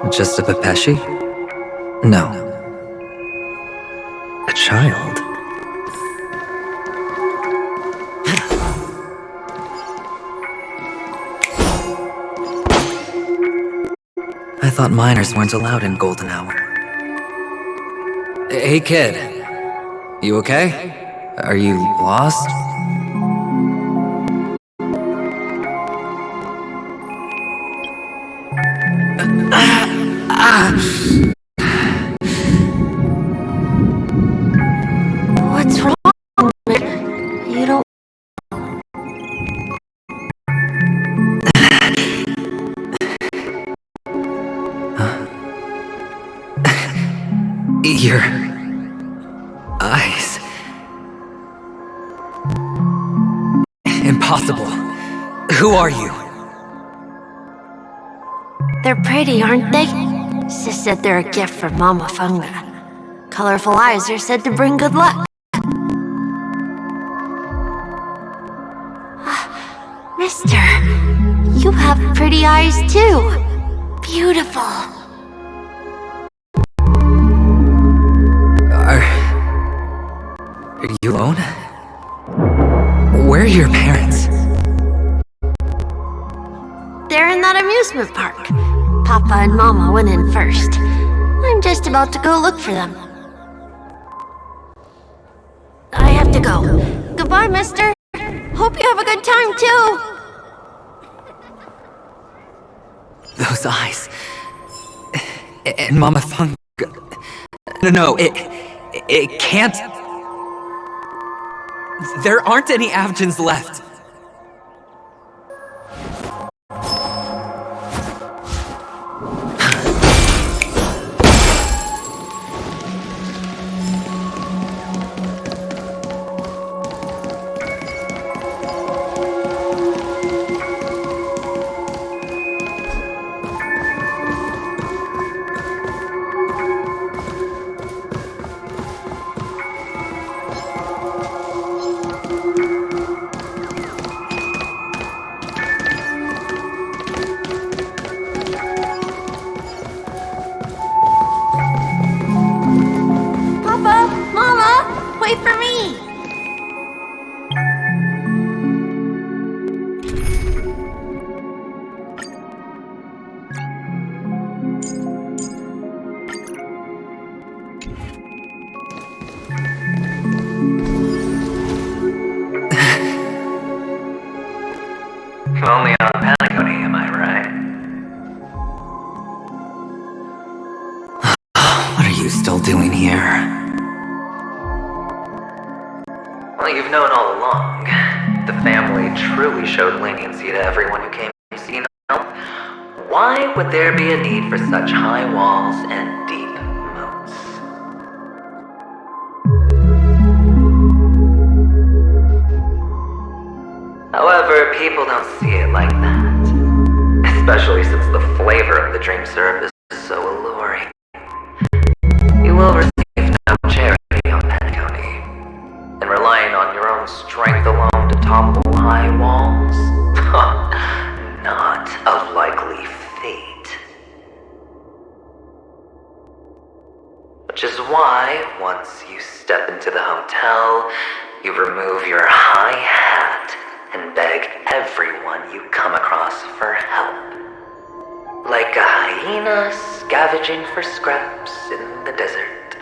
Just a Pepeshi? No. A child? I thought minors weren't allowed in Golden Hour. Hey kid, you okay? Are you lost? What's wrong? You don't... Your eyes. Impossible. Who are you? They're pretty, aren't they? Sis said they're a gift from Mama Funga. Colorful eyes are said to bring good luck. Mister, you have pretty eyes too. Beautiful. Are you alone? Where are your parents? They're in that amusement park. Papa and Mama went in first. I'm just about to go look for them. I have to go. Goodbye, mister. Hope you have a good time, too. Those eyes. And Mama Funga. No, it can't. There aren't any Avgens left. Papa, Mama, wait for me. Only on Patagonia, am I right? What are you still doing here? Well, you've known all along. The family truly showed leniency to everyone who came to see help. Why would there be a need for such high walls and deep moats? However, people don't see it like that. Especially since the flavor of the dream syrup is so alluring. You will receive no charity on Patagonia. And relying on your own strength alone to topple high walls? Not a likely fate. Which is why, once you step into the hotel, you remove your high hat and beg everyone you come across for help. Like a hyena scavenging for scraps in the desert.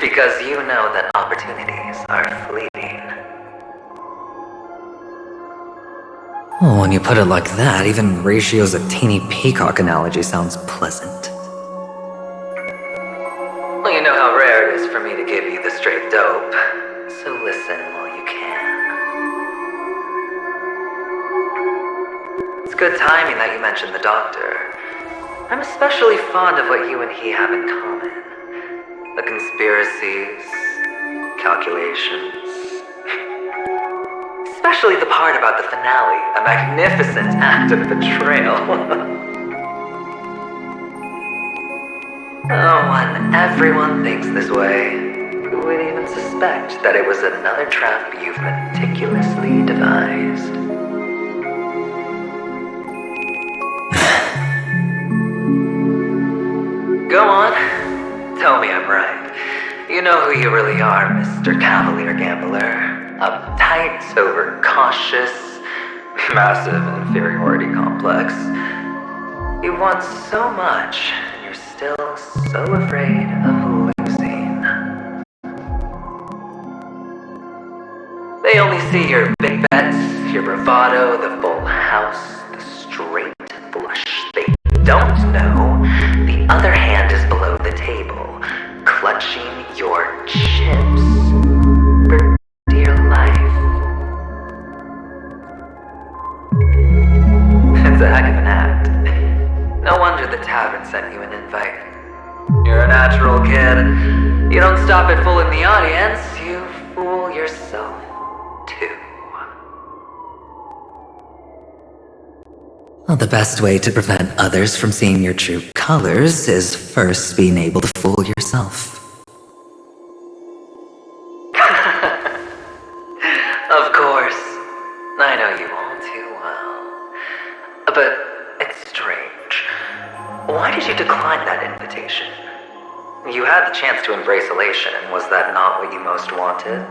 Because you know that opportunities are fleeting. Well, when you put it like that, even Ratio's a teeny peacock analogy sounds pleasant. Well, you know how rare it is for me to give you the straight dope, so listen while you can. It's good timing that you mentioned the doctor. I'm especially fond of what you and he have in common. The conspiracies, calculations. Especially the part about the finale, a magnificent act of betrayal. Oh, when everyone thinks this way, who would even suspect that it was another trap you've meticulously devised? Go on. Tell me I'm right. You know who you really are, Mr. Cavalier Gambler. Uptight, overcautious, massive inferiority complex. You want so much, and you're still so afraid of losing. They only see your big bets, your bravado, the full house, the straight flush. They don't know the other hand is below the table, clutching your chips for dear life. It's a heck of an act. No wonder the tavern sent you an invite. You're a natural kid. You don't stop at fooling the audience, you fool yourself too. Well, the best way to prevent others from seeing your true colors is first being able to fool yourself. Of course. I know you all too well. But it's strange. Why did you decline that invitation? You had the chance to embrace elation. Was that not what you most wanted?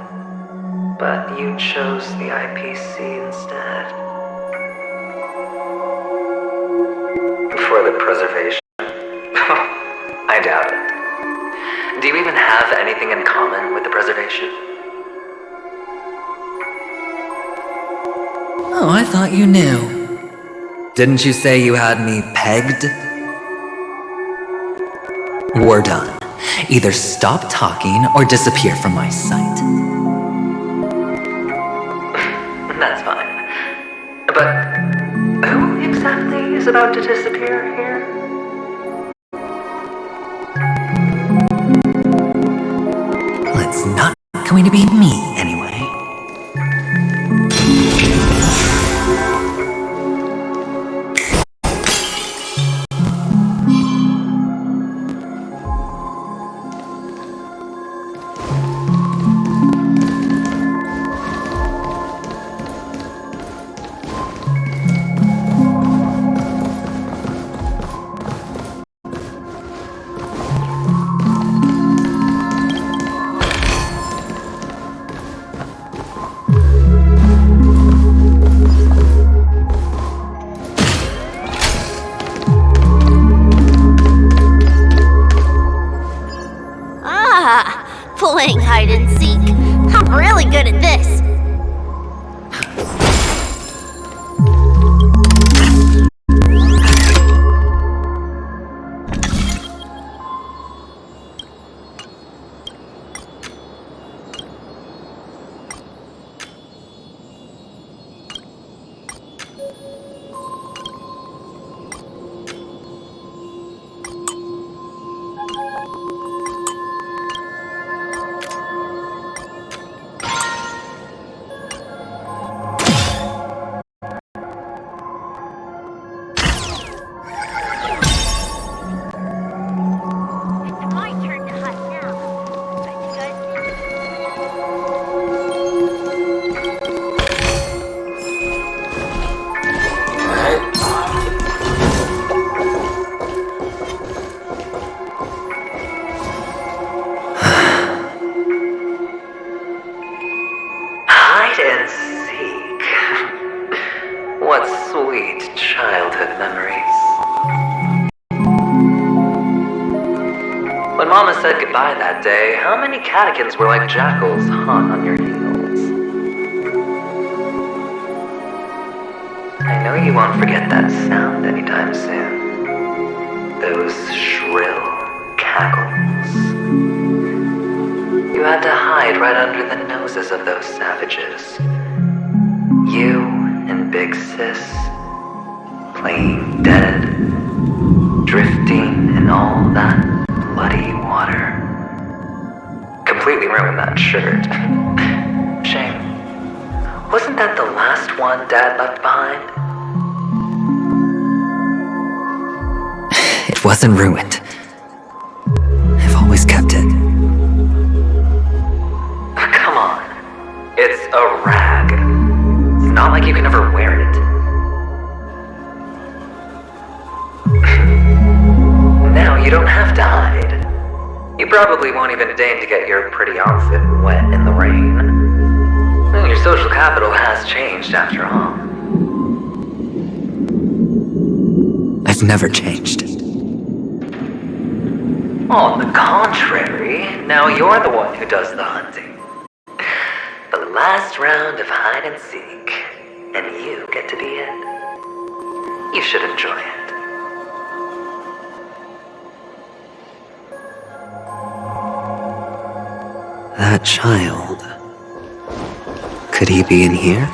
But you chose the IPC instead. For the preservation? I doubt it. Do you even have anything in common with the preservation? Oh, I thought you knew. Didn't you say you had me pegged? We're done. Either stop talking or disappear from my sight. That's fine. But who exactly is about to disappear here? Well, it's not going to be me anyway. Playing hide and seek. I'm really good at this. And seek. What sweet childhood memories. When Mama said goodbye that day, how many catechins were like jackals hung on your heels? I know you won't forget that sound anytime soon. Those shrill cackles. You had to hide right under the noses of those savages. You and Big Sis, playing dead, drifting in all that bloody water. Completely ruined that shirt. Shame. Wasn't that the last one Dad left behind? It wasn't ruined. I've always kept it. Come on. It's a rag. It's not like you can ever wear it. Now you don't have to hide. You probably won't even deign to get your pretty outfit wet in the rain. Your social capital has changed after all. I've never changed. On the contrary, now you're the one who does the hunting. The last round of hide and seek, and you get to be it. You should enjoy it. That child. Could he be in here?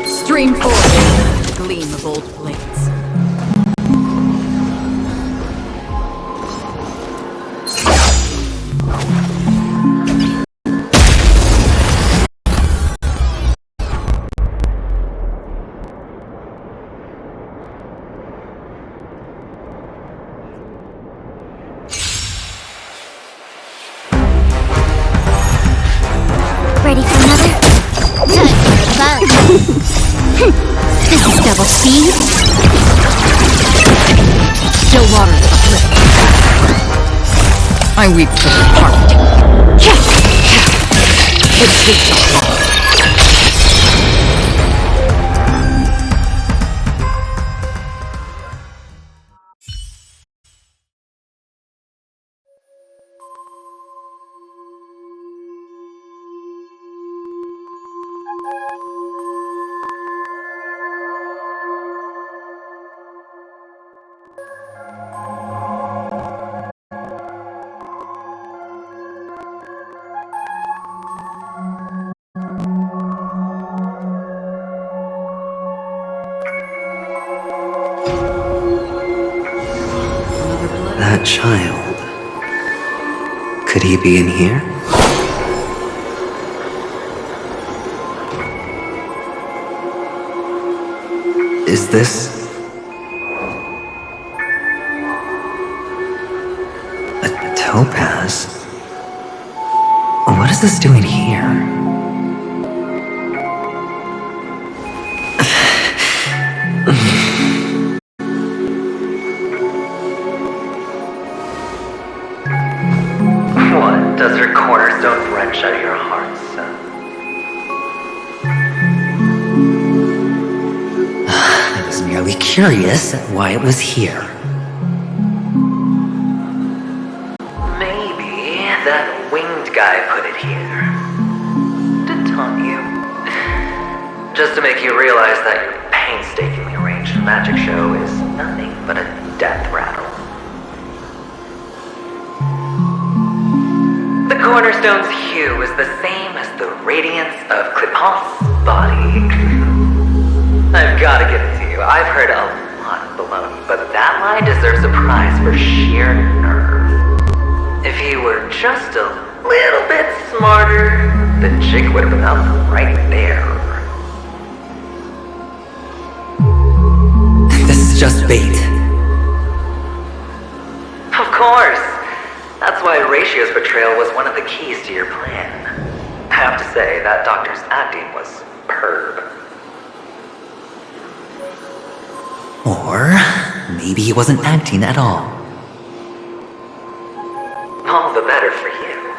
Stream forward, gleam of old blades. Ready for another? Time for a bug. This is double speed. Still waters of a cliff. I weep for the heart. It takes a heart. That child. Could he be in here? Is this a topaz? What is this doing here? What does her cornerstone wrench out your heart, son? I was merely curious at why it was here. Maybe that winged guy put it here. To taunt you. Just to make you realize that your painstakingly arranged magic show is nothing but a death rattle. The cornerstone's hue is the same as the radiance of Clipot's body. I've gotta give it to you. I've heard a lot of baloney, but that line deserves a prize for sheer nerve. If he were just a little bit smarter, the jig would have been up right there. This is just bait. Of course. That's why Ratio's betrayal was one of the keys to your plan. I have to say, that doctor's acting was superb. Or maybe he wasn't acting at all. All the better for you.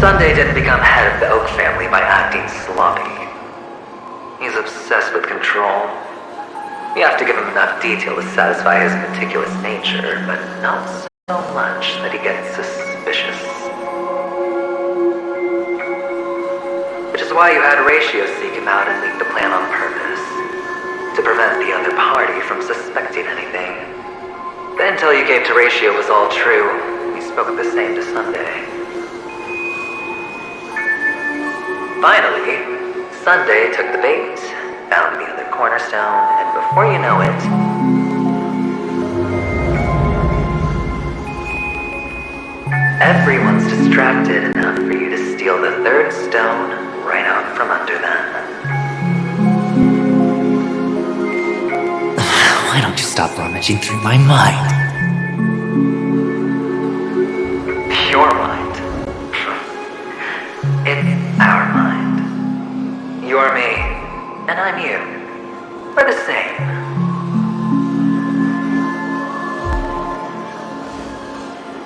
Sunday didn't become head of the Oak family by acting sloppy. He's obsessed with control. You have to give him enough detail to satisfy his meticulous nature, but not so much that he gets suspicious. Which is why you had Horatio seek him out and leak the plan on purpose. To prevent the other party from suspecting anything. The intel you gave to Horatio was all true. He spoke the same to Sunday. Finally, Sunday took the bait, found the other cornerstone, and before you know it, everyone's distracted enough for you to steal the third stone right out from under them. Why don't you stop rummaging through my mind? Your mind. It's our mind. You're me, and I'm you. We're the same.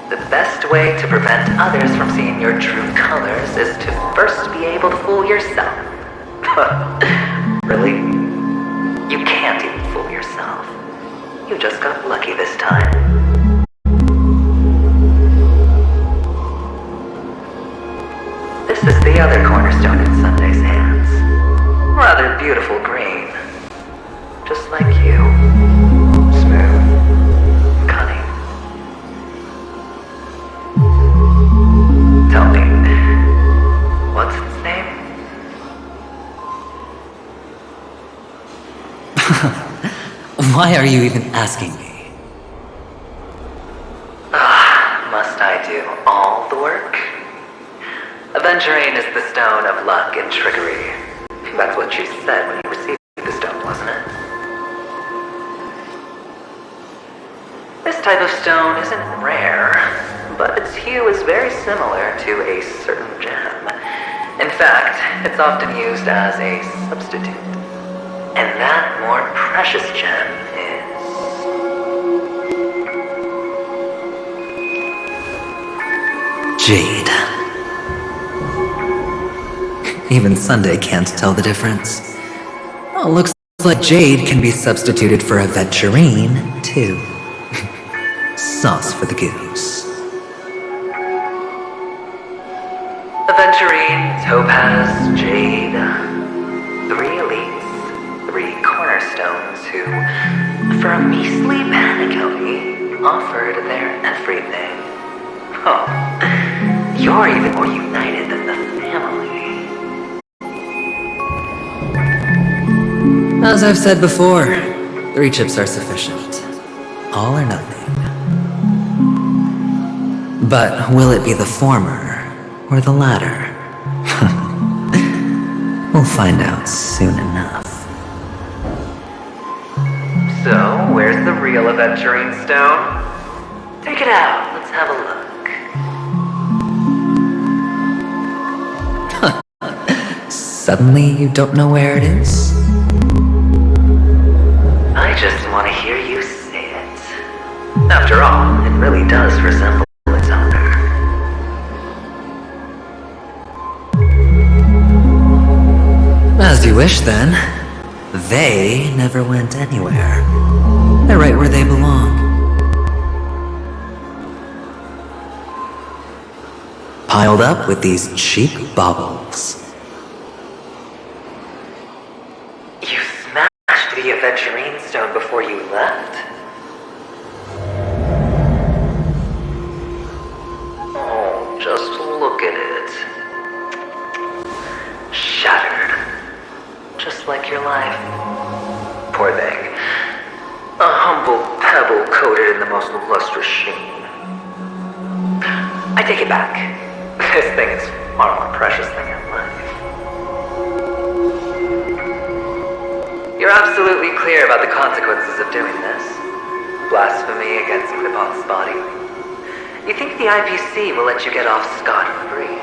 The best way to prevent others from seeing your true colors is to first be able to fool yourself. Really? You can't even fool yourself. You just got lucky this time. This is the other cornerstone in Sunday's hands. Rather beautiful green. Just like you. Smooth. Cunning. Tell me, what's its name? Why are you even asking me? Must I do all the work? Aventurine is the stone of luck and trickery. That's what you said when you received the stone, wasn't it? This type of stone isn't rare, but its hue is very similar to a certain gem. In fact, it's often used as a substitute. And that more precious gem is... Jade. Even Sunday can't tell the difference. Oh, looks like Jade can be substituted for aventurine, too. Sauce for the goose. Aventurine, topaz, jade. 3 elites, 3 cornerstones who, for a measly panicone, offered their everything. Oh, you're even more united than the family. As I've said before, 3 chips are sufficient. All or nothing. But will it be the former or the latter? We'll find out soon enough. So, where's the real aventurine stone? Take it out, let's have a look. Suddenly you don't know where it is? I just want to hear you say it. After all, it really does resemble its owner. As you wish, then. They never went anywhere. They're right where they belong. Piled up with these cheap baubles. You smashed the aventurine stone before you left? Oh, just look at it. Shattered. Just like your life. Poor thing. A humble pebble coated in the most lustrous sheen. I take it back. This thing is far more precious than your life. You're absolutely clear about the consequences of doing this. Blasphemy against Clipot's body. You think the IPC will let you get off scot-free?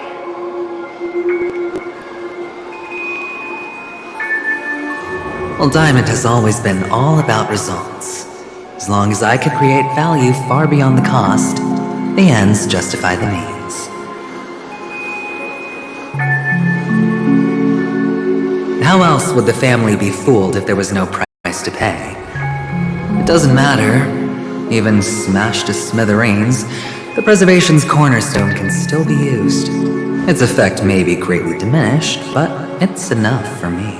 Well, Diamond has always been all about results. As long as I could create value far beyond the cost, the ends justify the means. How else would the family be fooled if there was no price to pay? It doesn't matter. Even smashed to smithereens, the preservation's cornerstone can still be used. Its effect may be greatly diminished, but It's enough for me.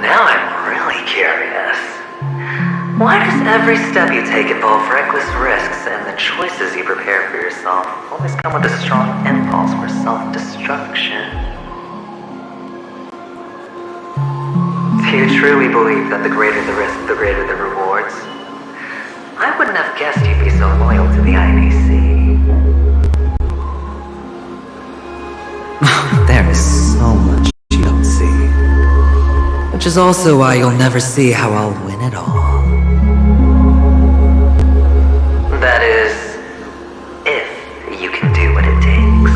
Now I'm really curious. Why does every step you take involve reckless risks, and the choices you prepare for yourself always come with a strong impulse for self-destruction? Do you truly believe that the greater the risk, the greater the rewards? I wouldn't have guessed you'd be so loyal to the IBC. There is so much you don't see. Which is also why you'll never see how I'll win it all. That is, if you can do what it takes.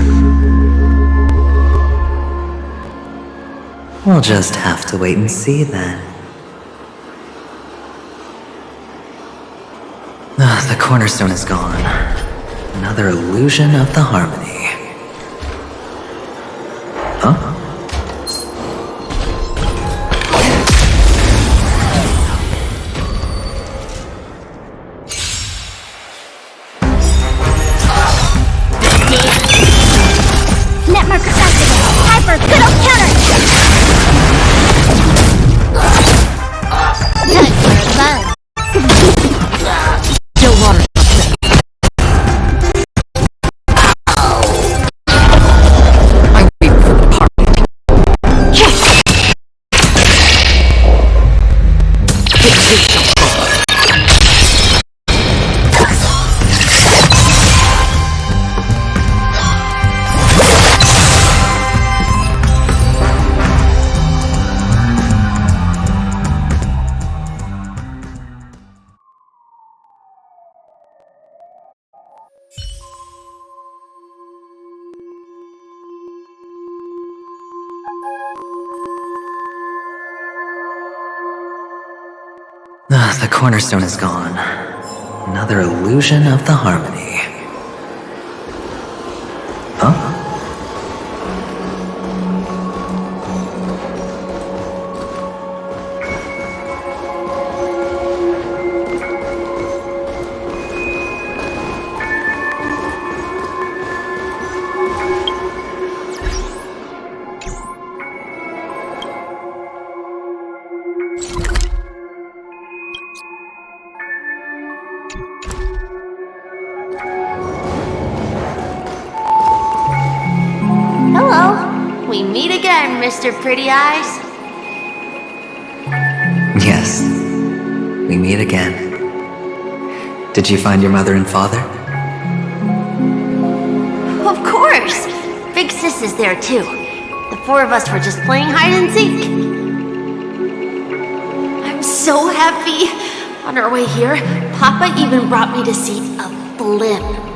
We'll just have to wait and see then. The cornerstone is gone. Another illusion of the harmony. Huh? Net marker activated. Hyper, good old counter. Time for a buzz. Still water. I wait for the party. Yes! The cornerstone is gone. Another illusion of the harmony. Huh? Hello. We meet again, Mr. Pretty Eyes. Yes. We meet again. Did you find your mother and father? Of course. Big Sis is there too. The four of us were just playing hide and seek. I'm so happy. On our way here, Papa even brought me to see a blimp.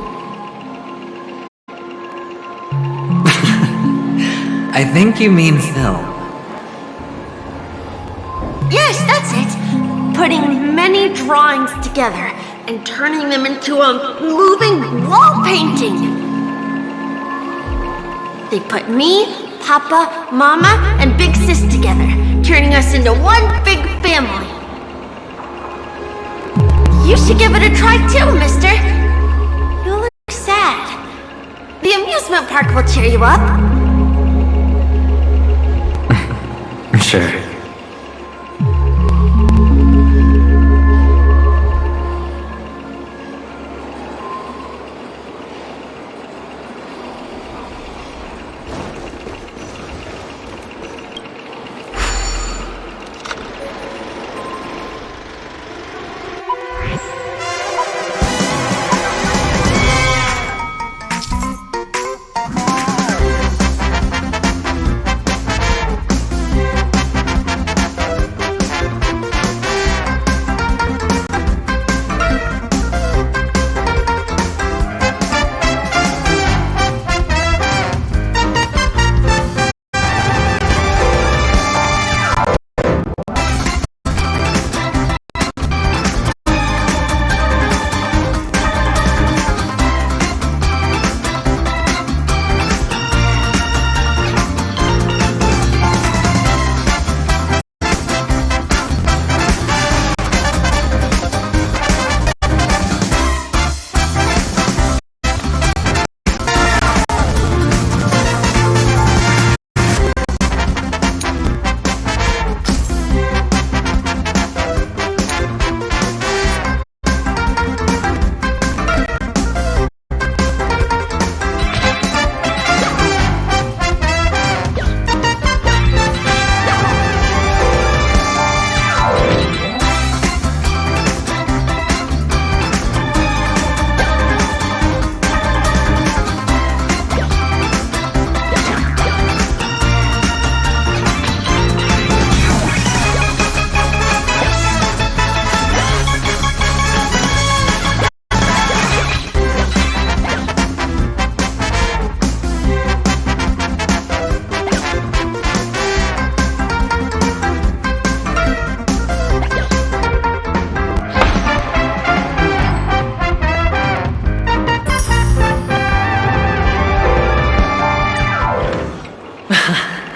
I think you mean film. Yes, that's it. Putting many drawings together and turning them into a moving wall painting. They put me, Papa, Mama, and Big Sis together, turning us into one big family. You should give it a try too, mister. You look sad. The amusement park will cheer you up. Sure.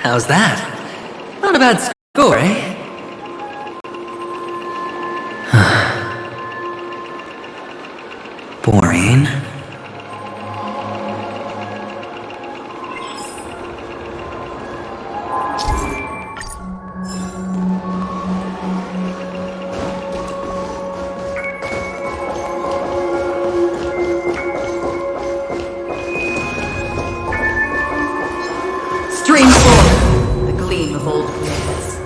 How's that? Not a bad score, eh? Boring. Stream forth the gleam of old blades.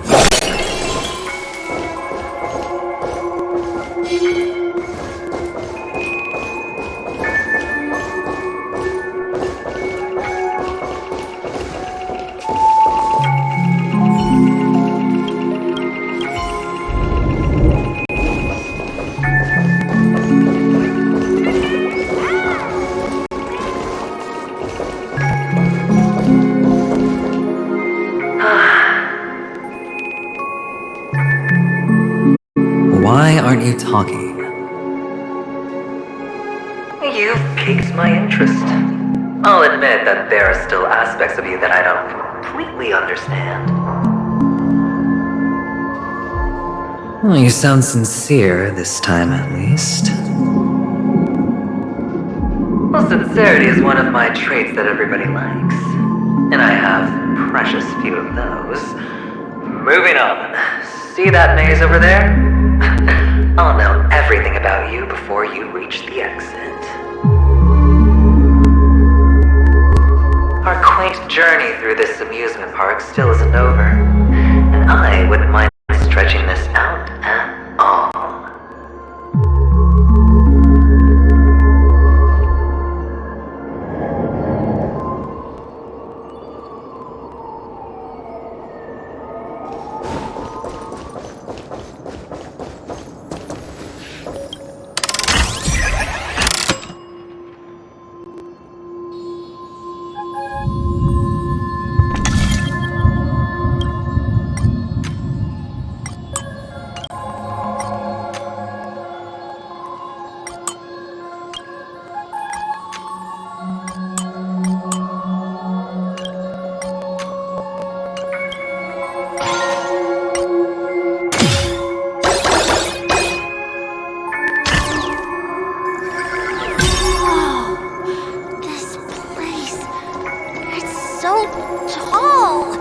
Why aren't you talking? You've piqued my interest. I'll admit that there are still aspects of you that I don't completely understand. Well, you sound sincere this time, at least. Well, sincerity is one of my traits that everybody likes. And I have precious few of those. Moving on. See that maze over there? I'll know everything about you before you reach the exit. Our quaint journey through this amusement park still isn't over, and I wouldn't mind stretching this out at all. This place, it's so tall.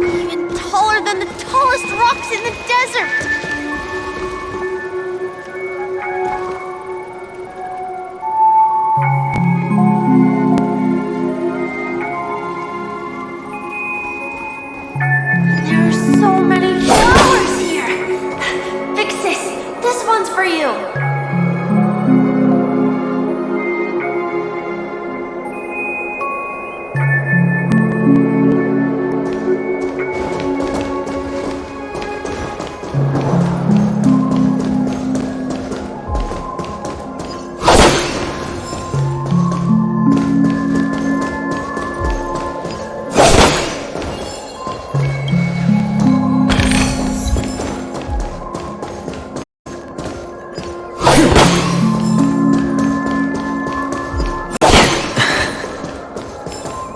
Even taller than the tallest rocks in the desert. There are so many flowers here. Vixis, this one's for you.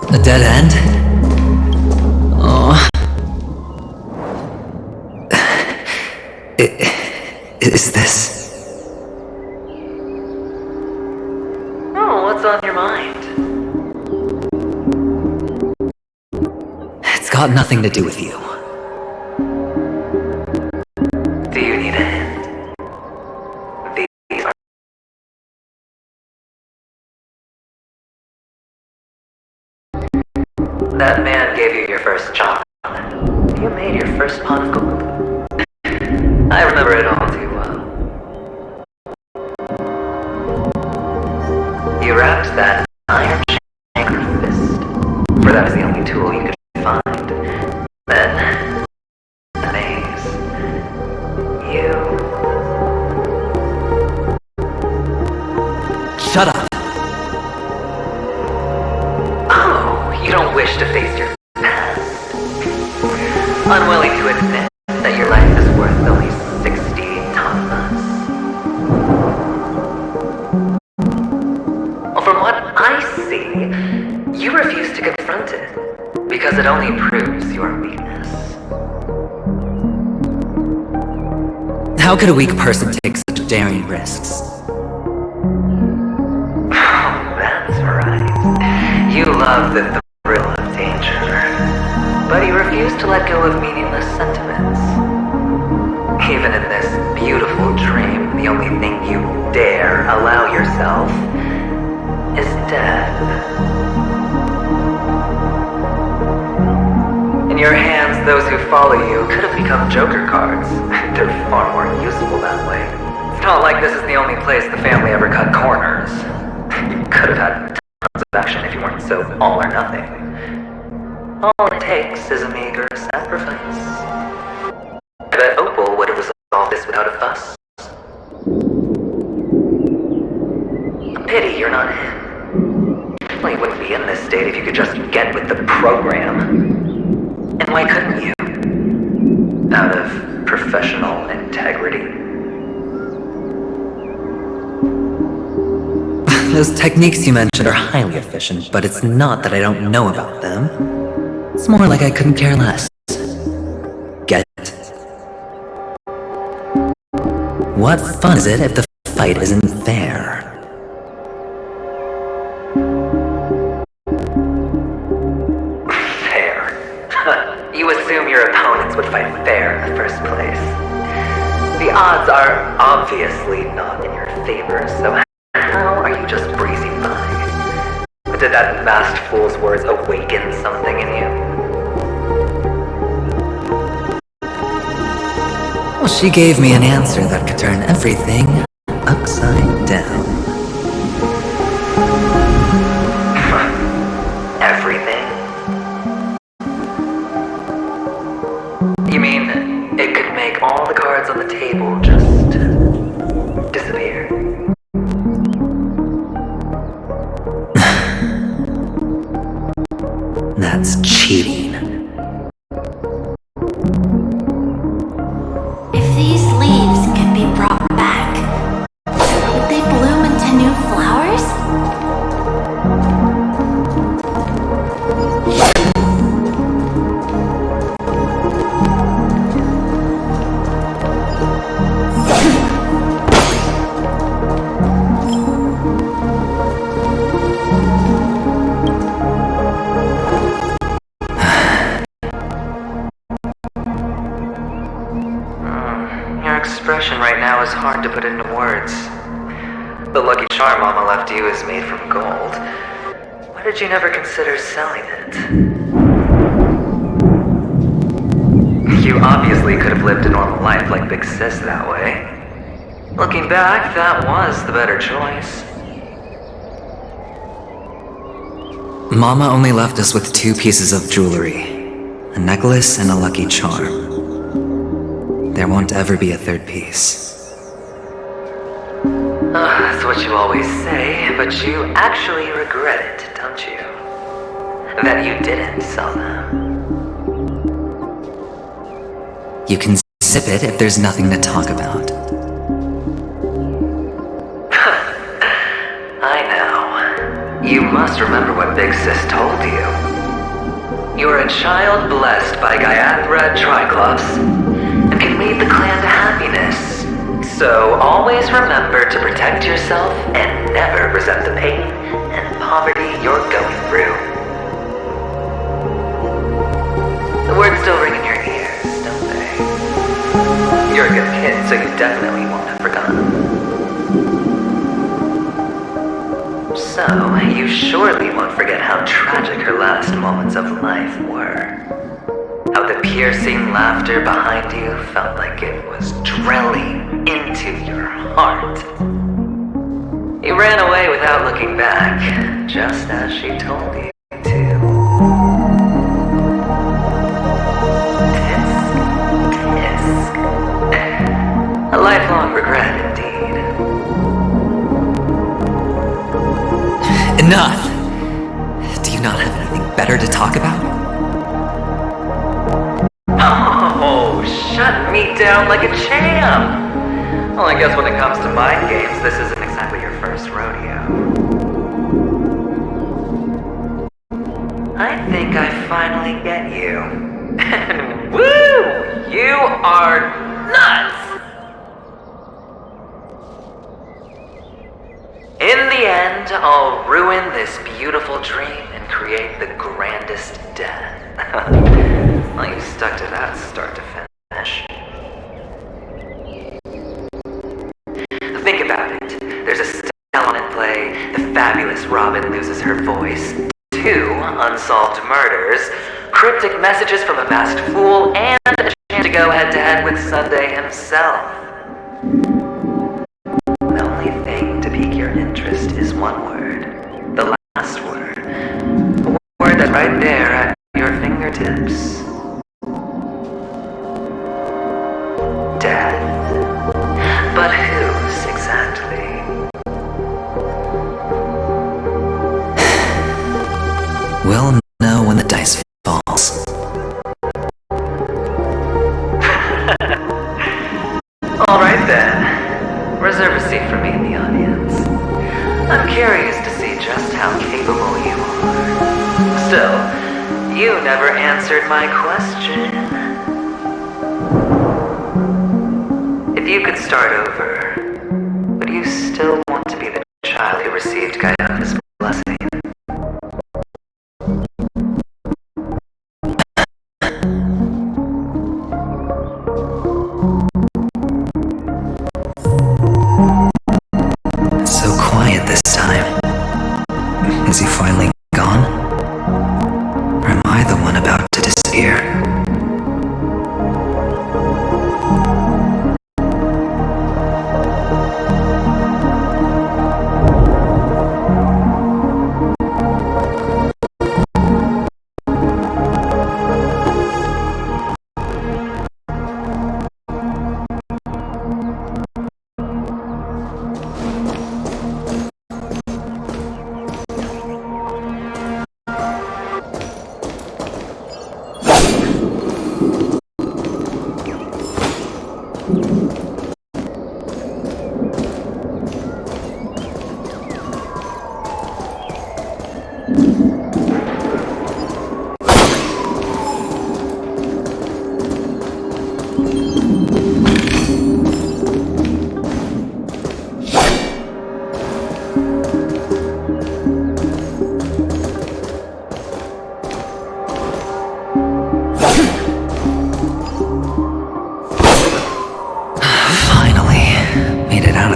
A dead end? Oh. Is this... Oh, what's on your mind? It's got nothing to do with you. Do you need a hint? These are... That man gave you your first chocolate. You made your first pot of gold. I remember it all too well. You wrapped that iron chain around your fist, for that was the only tool you could find. Then, the maze. You... Shut up! Oh, you don't wish to face your past. Unwilling to admit that your life is worth only 60 tamas. Well, from what I see, you refuse to confront it. Because because it only proves your weakness. How could a weak person take such daring risks? That's right. You love the thrill of danger, but you refuse to let go of meaningless sentiments. Even in this beautiful dream, the only thing you dare allow yourself is death. In your hands, those who follow you could have become Joker cards. They're far more useful that way. It's not like this is the only place the family ever cut corners. You could have had tons of action if you weren't so all or nothing. All it takes is a meager sacrifice. I bet Opal would have resolved this without a fuss. A pity you're not him. Well, you wouldn't be in this state if you could just get with the program. And why couldn't you? Out of professional integrity. Those techniques you mentioned are highly efficient, but it's not that I don't know about them. It's more like I couldn't care less. Get it? What fun is it if the fight isn't fair? You assume your opponents would fight fair in the first place. The odds are obviously not in your favor, so how are you just breezing by? Did that masked fool's words awaken something in you? Well, she gave me an answer that could turn everything upside down. Everything? You mean it could make all the cards on the table just disappear? That's cheating. If these leaves could be brought back, would they bloom into new flowers? Your expression right now is hard to put into words. The lucky charm Mama left you is made from gold. Why did you never consider selling it? You obviously could have lived a normal life like Big Sis that way. Looking back, that was the better choice. Mama only left us with 2 pieces of jewelry. A necklace and a lucky charm. There won't ever be a 3rd piece. That's what you always say, but you actually regret it, don't you? That you didn't sell them. You can sip it if there's nothing to talk about. I know. You must remember what Big Sis told you. You're a child blessed by Gaiathra Triclops, and can lead the clan to happiness. So always remember to protect yourself and never resent the pain and poverty you're going through. The words still ring in your ears, don't they? You're a good kid, so you definitely won't have forgotten. So, you surely won't forget how tragic her last moments of life were. How the piercing laughter behind you felt like it was drilling into your heart. You ran away without looking back, just as she told you to. Tisk. A lifelong regret indeed. Enough! Do you not have anything better to talk about? Oh, shut me down like a champ! Well, I guess when it comes to mind games, this isn't exactly your first rodeo. I think I finally get you. And woo! You are nuts! In the end, I'll ruin this beautiful dream and create the grandest death. Well, you stuck to that start to finish. Think about it. There's a Stellan in play, the fabulous Robin loses her voice, 2 unsolved murders, cryptic messages from a masked fool, and a chance to go head-to-head with Sunday himself. The only thing to pique your interest is one word. The last word. A word that's right there at your fingertips. Death. But whose exactly? We'll know when the dice falls. Alright then. Reserve a seat for me in the audience. I'm curious to see just how capable you are. Still, you never answered my question. If you could start over, would you still want to be the child who received Gaia's blessing? It's so quiet this time. Is he finally gone? Or am I the one about to disappear?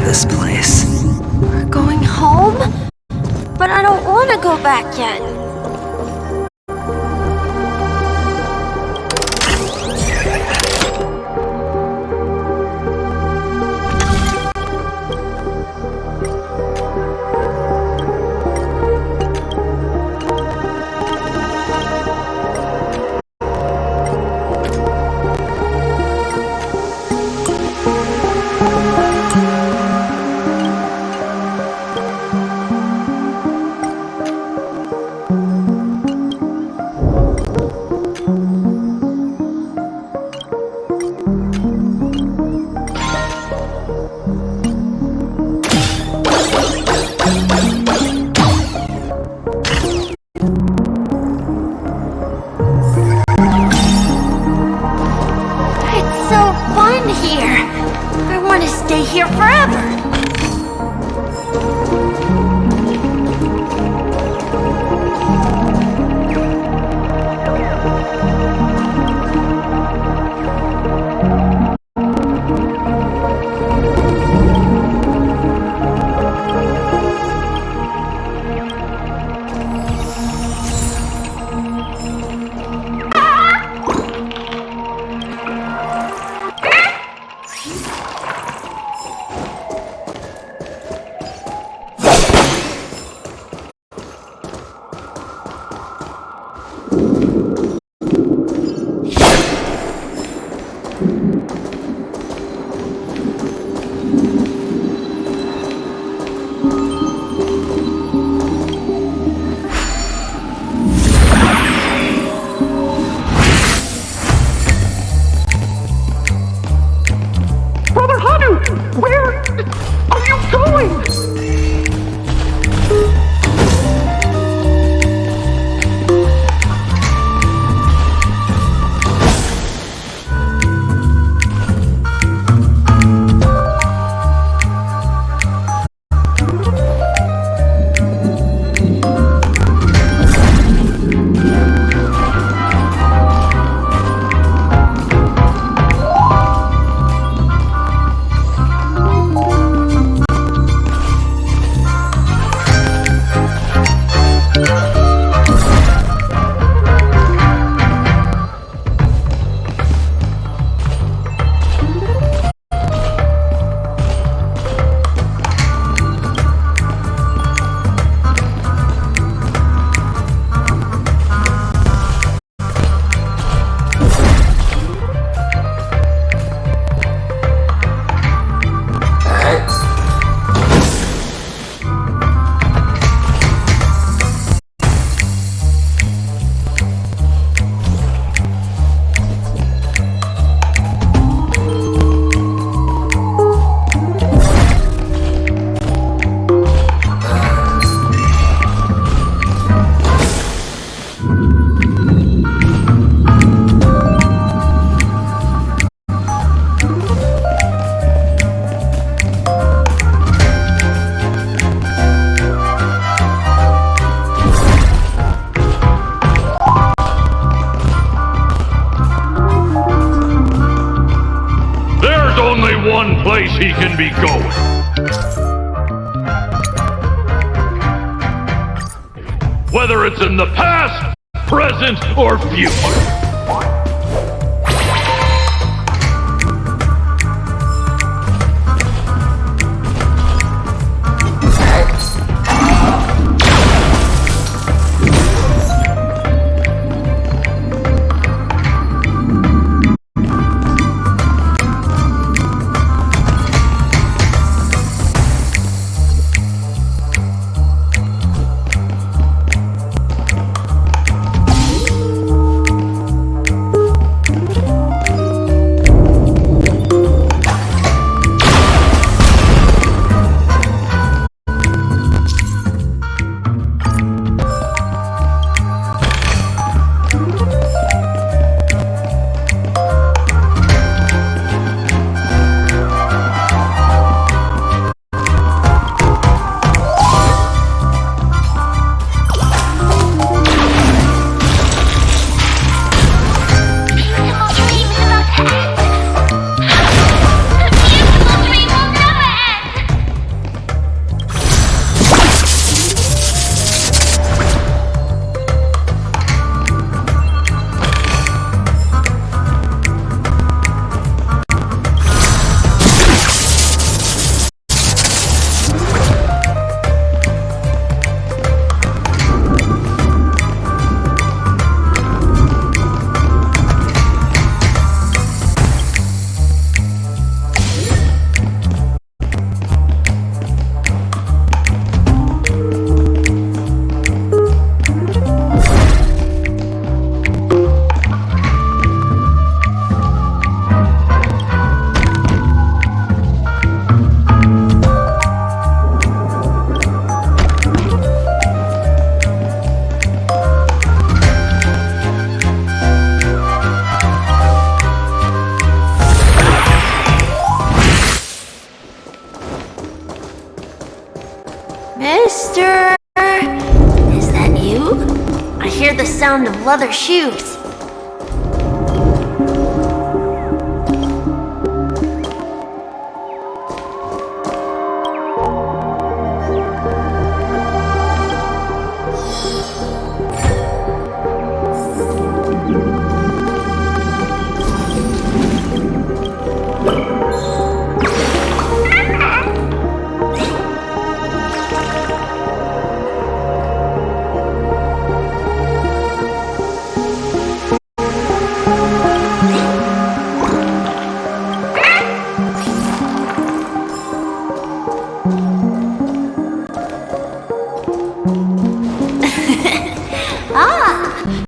This place. We're going home? But I don't want to go back yet. place he can be going. Whether it's in the past, present, or future. Mister? Is that you? I hear the sound of leather shoes.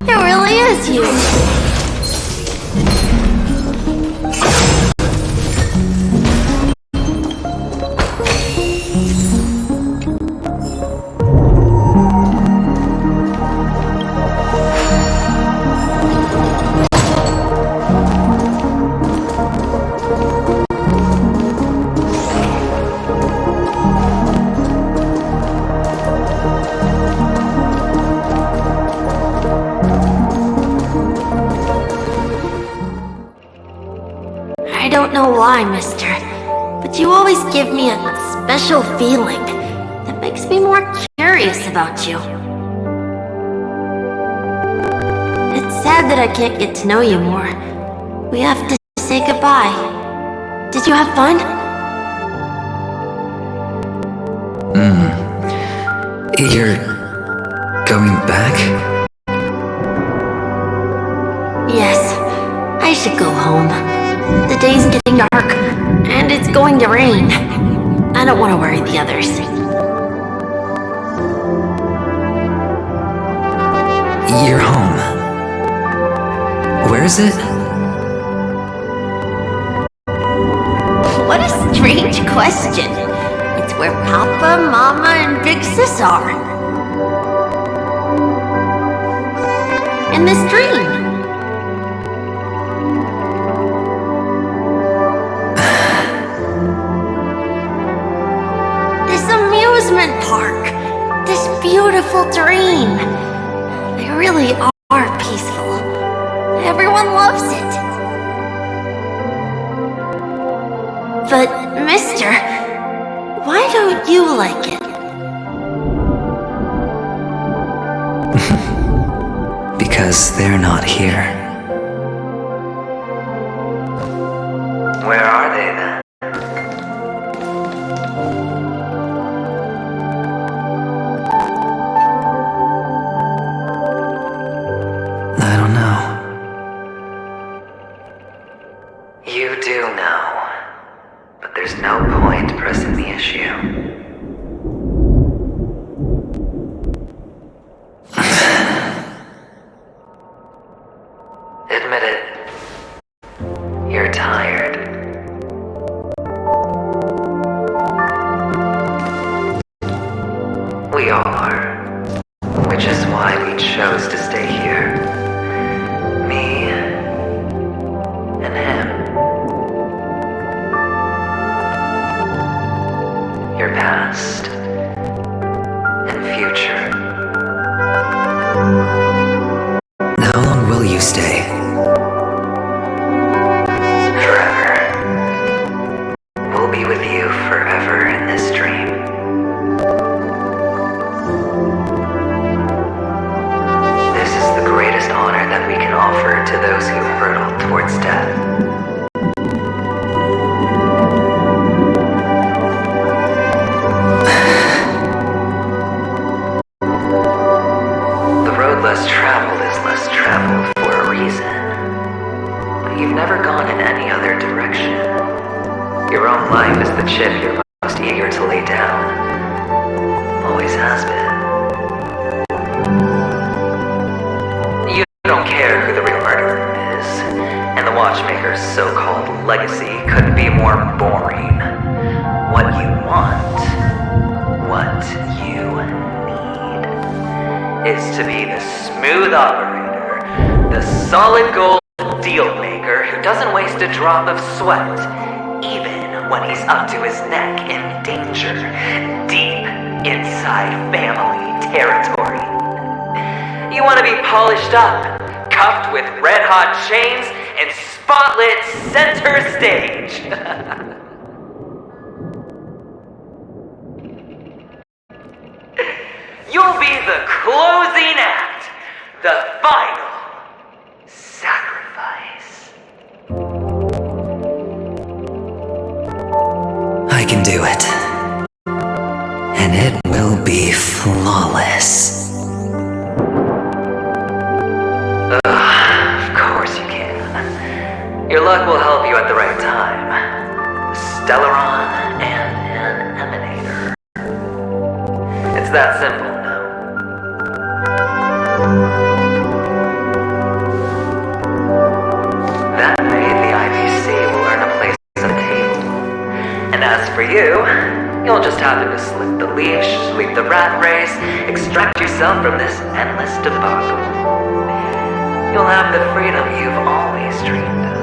It really is you. I don't know why, mister, but you always give me a special feeling that makes me more curious about you. It's sad that I can't get to know you more. We have to say goodbye. Did you have fun? You're going back? Yes, I should go home. The day's getting dark, and it's going to rain. I don't want to worry the others. You're home. Where is it? What a strange question. It's where Papa, Mama, and Big Sis are. In this dream. This amusement park. This beautiful dream. They really are peaceful. Everyone loves it. But Mister, why don't you like it? Because they're not here. Where are they then? I don't know. You do know, but there's no point pressing the issue. Admit it. You're tired. We all are. Which is why we chose to stay here. Me and him. Your past and future. How long will you stay? Forever. We'll be with you forever in this dream. This is the greatest honor that we can offer to those who hurtle towards death. The road less traveled is less traveled for a reason. But you've never gone in any other direction. Your own life is the chip you're most eager to lay down. Always has been. You don't care who the real murderer is, and the watchmaker's so-called legacy couldn't be more boring. What you want, what you need, is to be the smooth operator, the solid gold deal maker who doesn't waste a drop of sweat, even when he's up to his neck in danger, deep inside family territory. You want to be polished up, cuffed with red-hot chains, and spotlit center stage. You'll be the closing act, the final sacrifice. I can do it. And it will be flawless. Of course you can. Your luck will help you at the right time. Stellaron and an emanator. It's that simple. That way, the IPC will earn a place at the table. And as for you, you'll just happen to slip the leash, sweep the rat race, extract yourself from this endless debacle. You'll have the freedom you've always dreamed of.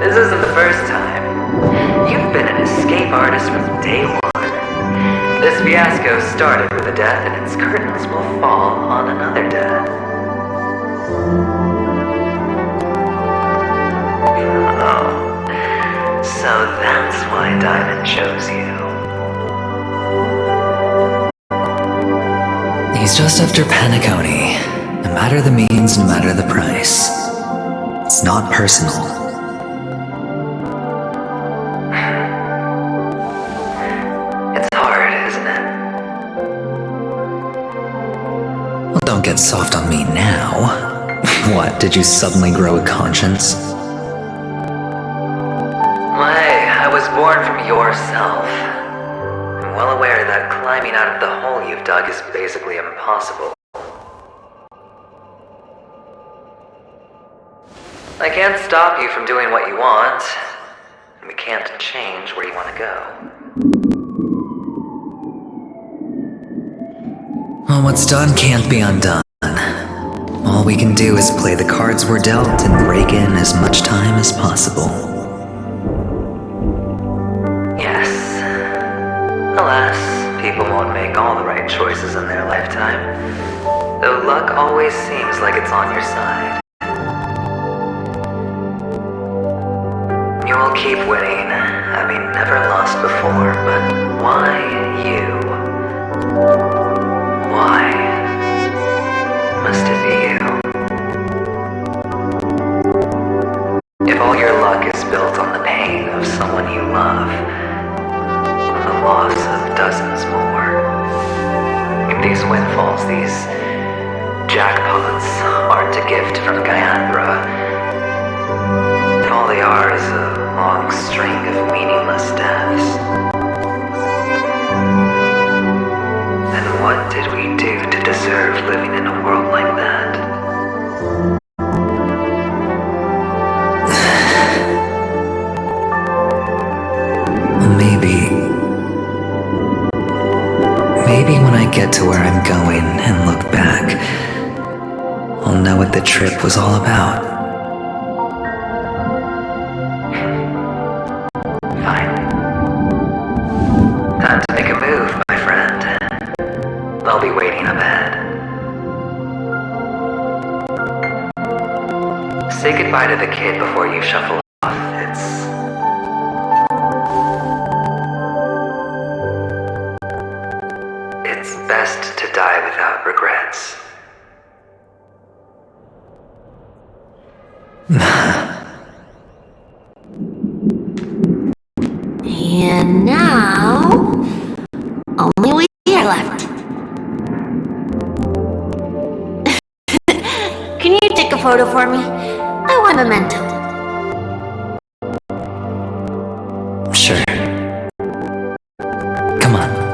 This isn't the first time. You've been an escape artist from day one. This fiasco started with a death, and its curtains will fall on another death. Oh, so that's why Diamond chose you. He's just after Penacony. No matter the means, no matter the price. It's not personal. It's hard, isn't it? Well, don't get soft on me now. What, did you suddenly grow a conscience? I was born from yourself. I'm well aware that climbing out of the hole you've dug is basically impossible. I can't stop you from doing what you want, and we can't change where you want to go. Well, what's done can't be undone. All we can do is play the cards we're dealt and rake in as much time as possible. Yes. Alas, people won't make all the right choices in their lifetime, though luck always seems like it's on your side. You will keep winning, having never lost before, but why you? Why must it be you? If all your luck is built on the pain of someone you love, on the loss of dozens more, if these windfalls, these jackpots aren't a gift from Gayandra, if all they are is a long string of meaningless deaths, then what did we do to deserve living in a world like that? Maybe when I get to where I'm going and look back, I'll know what the trip was all about. Fine. Time to make a move, my friend. I'll be waiting up ahead. Say goodbye to the kid before you shuffle off. It's best to die without regrets. And now, only we are left. Can you take a photo for me? I want a memento. Sure. Come on.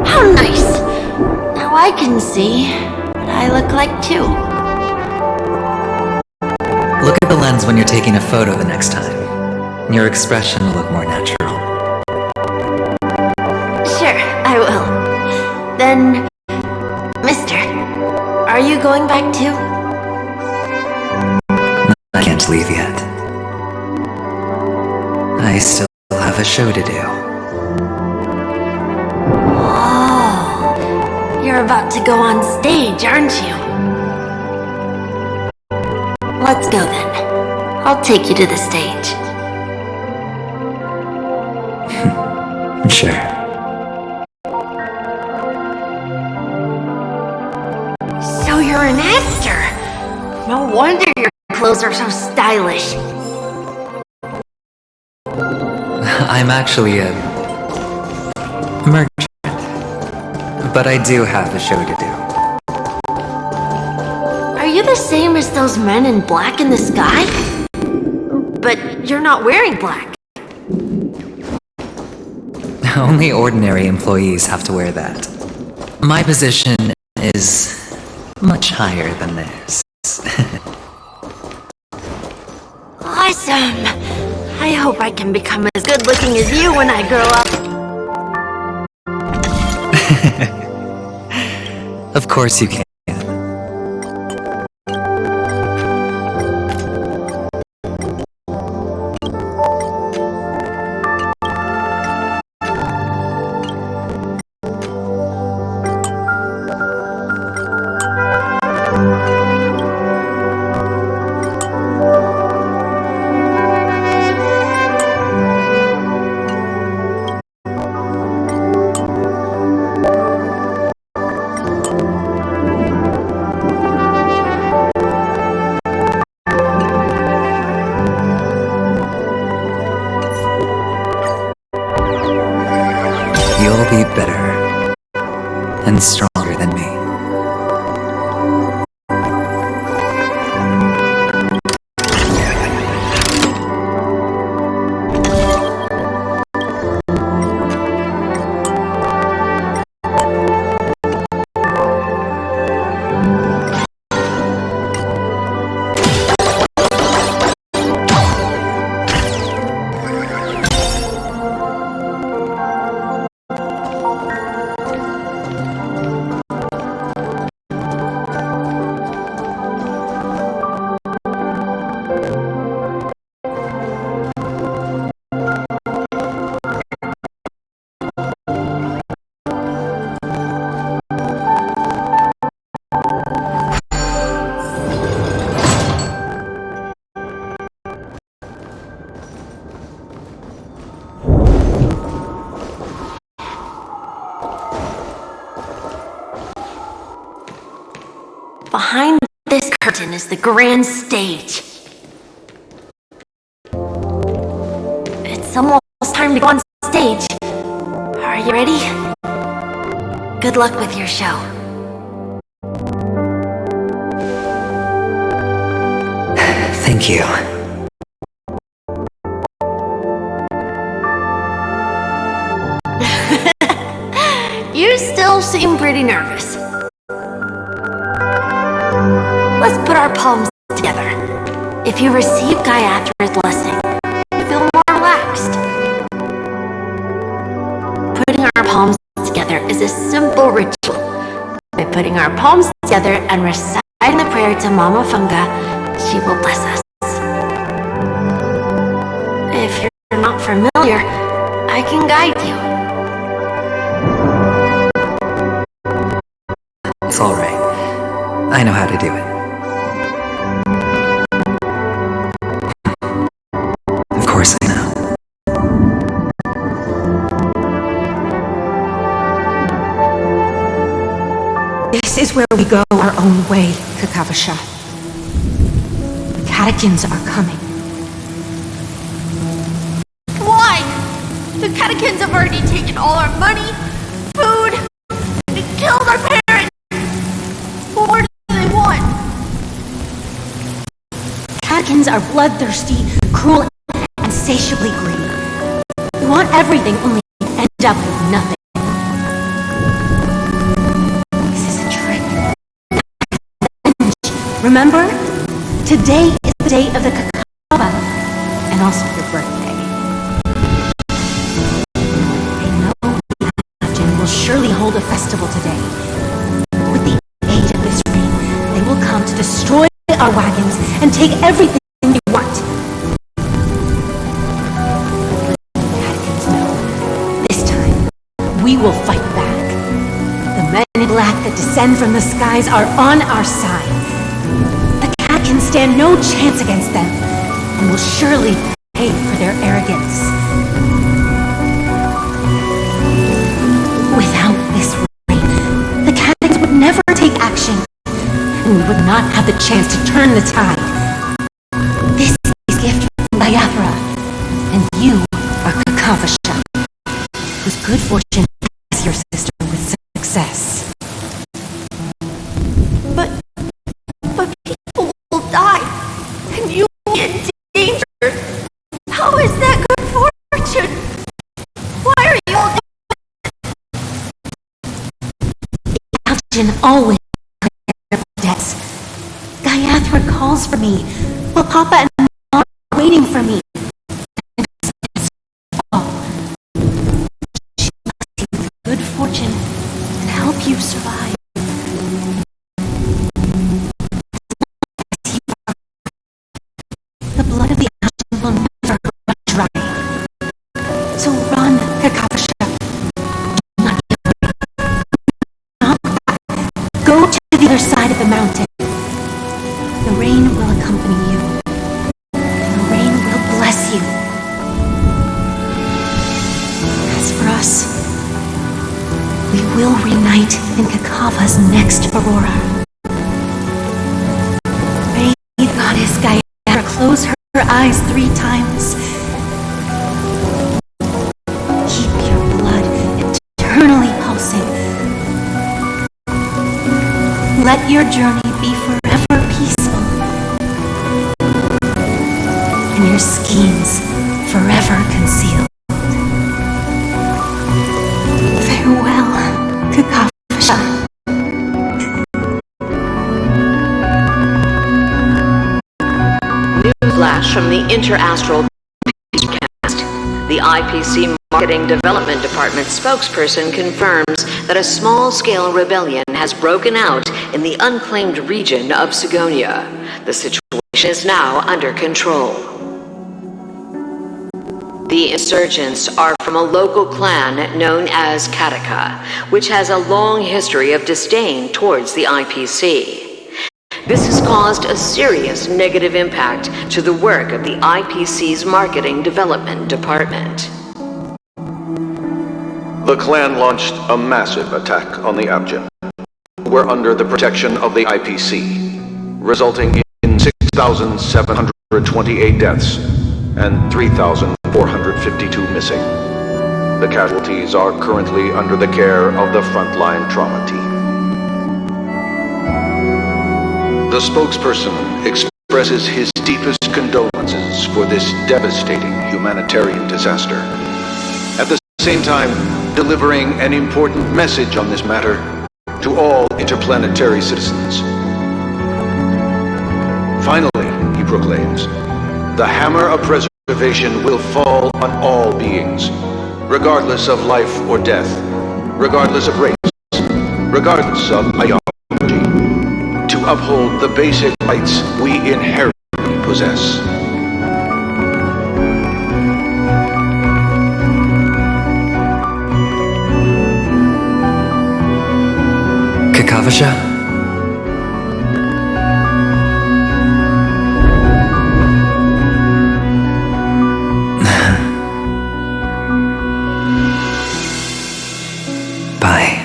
How nice! Now I can see what I look like too. Look at the lens when you're taking a photo the next time. Your expression will look more natural. Sure, I will. Then, mister, are you going back too? I can't leave yet. I still have a show to do. Oh, you're about to go on stage, aren't you? Let's go then. I'll take you to the stage. Sure. So you're an actor? No wonder your clothes are so stylish. I'm actually a merchant, but I do have a show to do. Are you the same as those men in black in the sky? But you're not wearing black. Only ordinary employees have to wear that. My position is much higher than theirs. Awesome! I hope I can become as good looking as you when I grow up. Of course you can. You'll be better and stronger than me. person is the grand stage. It's almost time to go on stage. Are you ready? Good luck with your show. Thank you. You still seem pretty nervous. Let's put our palms together. If you receive Gaiathra's blessing, you feel more relaxed. Putting our palms together is a simple ritual. By putting our palms together and reciting the prayer to Mama Funga, she will bless us. If you're not familiar, I can guide you. It's alright. I know how to do it. Of course I know. This is where we go our own way, Kakavasha. The catechins are coming. Why? The catechins have already taken all our money, food, and killed our parents. What more do they want? Catechins are bloodthirsty, cruel, and insatiably greedy. They want everything, only end up with nothing. This is a trick. Remember? Today is the day of the Kakava, and also your birthday. They know the Abjin will surely hold a festival today. With the aid of this rain, they will come to destroy our wagons and take everything they want. Catechins know. This time, we will fight back. The men in black that descend from the skies are on our side. The Catechins stand no chance against them, and will surely pay for their arrogance. Without this rain, the Catechins would never take action, and we would not have the chance to turn the tide. This is a gift from Gaiathra, and you are Kakavasha, whose good fortune blesses your sister with success. But people will die, and you will be in danger. How is that good fortune? Why are you all Algin always prepares for debts. Gaiathra calls for me, while Papa and Mom are waiting for me. She blesses you with good fortune and help you survive. The blood of the Algin will never run dry. So run, Kakavasha. Do not be afraid. Not back. Go to the other side of the mountain. The rain will accompany you. And the rain will bless you. As for us, we will reunite in Kakava's next aurora. May the goddess Gaiathra close her eyes 3 times. Keep your blood eternally pulsing. Let your journey be forever peaceful, and your schemes forever concealed. Farewell, Kakavasha. Newsflash from the Interastral Cast. The IPC Marketing Development Department spokesperson confirms that a small-scale rebellion has broken out in the unclaimed region of Sigonia. The situation is now under control. The insurgents are from a local clan known as Kataka, which has a long history of disdain towards the IPC. This has caused a serious negative impact to the work of the IPC's Marketing Development Department. The clan launched a massive attack on the Abjin, who were under the protection of the IPC. resulting in 6,728 deaths and 3,452 missing. The casualties are currently under the care of the frontline trauma team. The spokesperson expresses his deepest condolences for this devastating humanitarian disaster, at the same time delivering an important message on this matter to all interplanetary citizens. Finally, he proclaims, the hammer of preservation will fall on all beings, regardless of life or death, regardless of race, regardless of ideology, to uphold the basic rights we inherently possess. Kakavasha? Bye.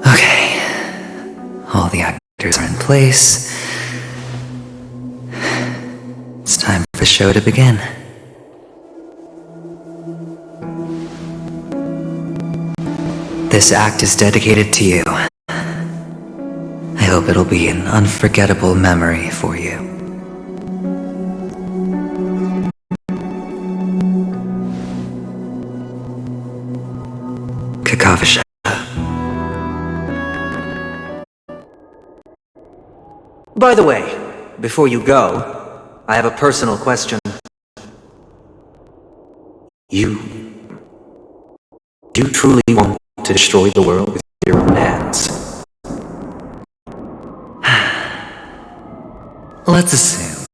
Okay. All the actors are in place. It's time for the show to begin. This act is dedicated to you. I hope it'll be an unforgettable memory for you. Kakavasha. By the way, before you go, I have a personal question. You do truly want to destroy the world with your own hands? Let's assume,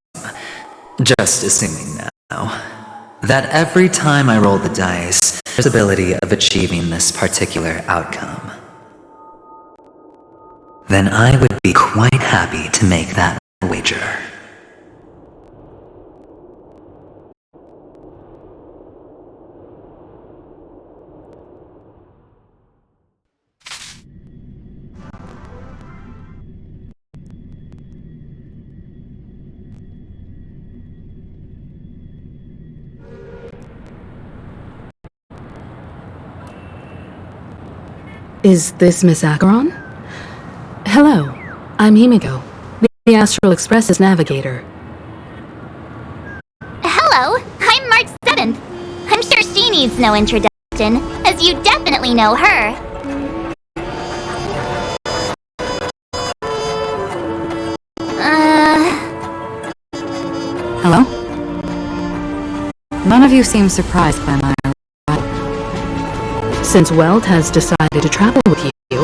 just assuming now, that every time I roll the dice, there's a possibility of achieving this particular outcome. Then I would be quite happy to make that wager. Is this Miss Acheron? Hello, I'm Himiko, the Astral Express's navigator. Hello, I'm March 7th. I'm sure she needs no introduction, as you definitely know her. Hello? None of you seem surprised by my arrival. Since Weld has decided to travel with you,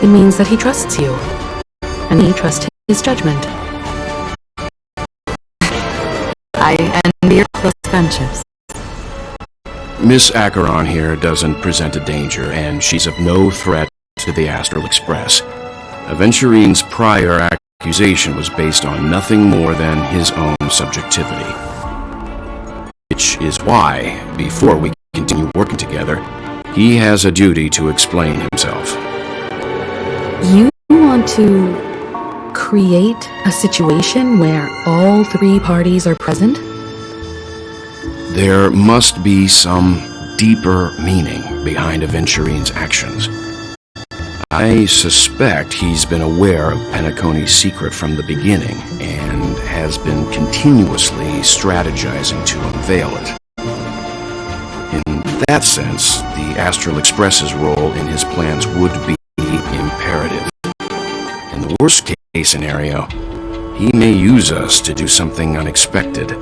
it means that he trusts you. And you trust his judgment. I envy your close friendships. Miss Acheron here doesn't present a danger, and she's of no threat to the Astral Express. Aventurine's prior accusation was based on nothing more than his own subjectivity. Which is why, before we continue working together, he has a duty to explain himself. You want to create a situation where all three parties are present? There must be some deeper meaning behind Aventurine's actions. I suspect he's been aware of Penacony's secret from the beginning and has been continuously strategizing to unveil it. In that sense, the Astral Express's role in his plans would be imperative. In the worst case scenario, he may use us to do something unexpected.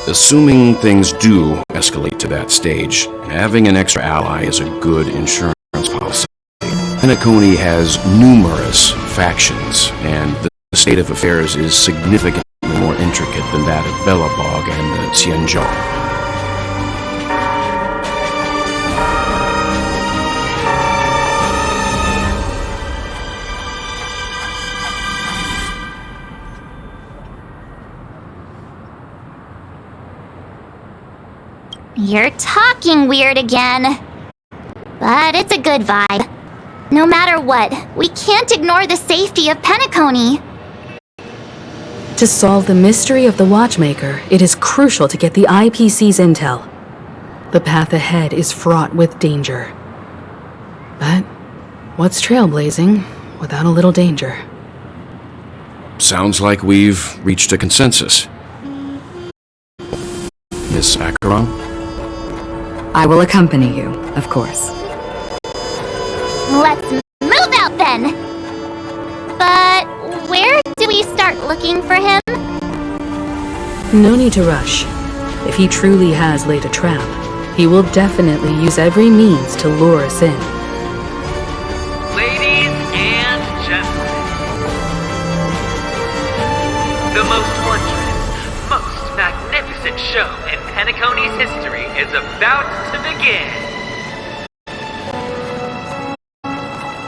Assuming things do escalate to that stage, having an extra ally is a good insurance policy. Penacony has numerous factions, and the state of affairs is significantly more intricate than that of Belobog and the Xianzhou. You're talking weird again. But it's a good vibe. No matter what, we can't ignore the safety of Penacony. To solve the mystery of the Watchmaker, it is crucial to get the IPC's intel. The path ahead is fraught with danger. But what's trailblazing without a little danger? Sounds like we've reached a consensus. Miss Acheron? I will accompany you, of course. Let's move out then! But where do we start looking for him? No need to rush. If he truly has laid a trap, he will definitely use every means to lure us in. Ladies and gentlemen, the most wondrous, most magnificent show in Penacony's history is about to begin.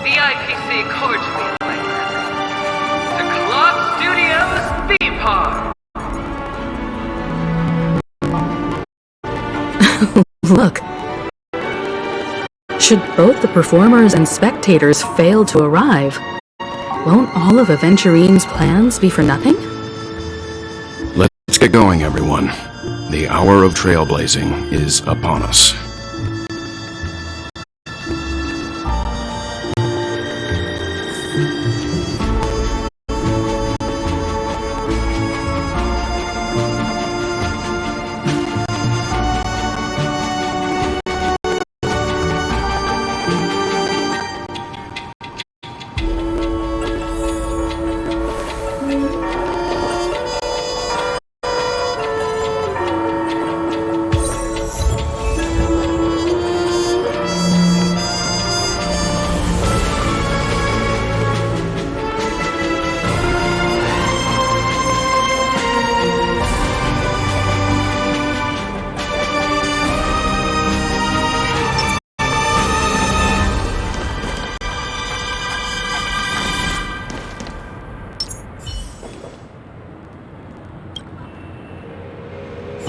The IPC cordially invites to Club Studios Theme Park. Look. Should both the performers and spectators fail to arrive, won't all of Aventurine's plans be for nothing? Let's get going, everyone. The hour of trailblazing is upon us.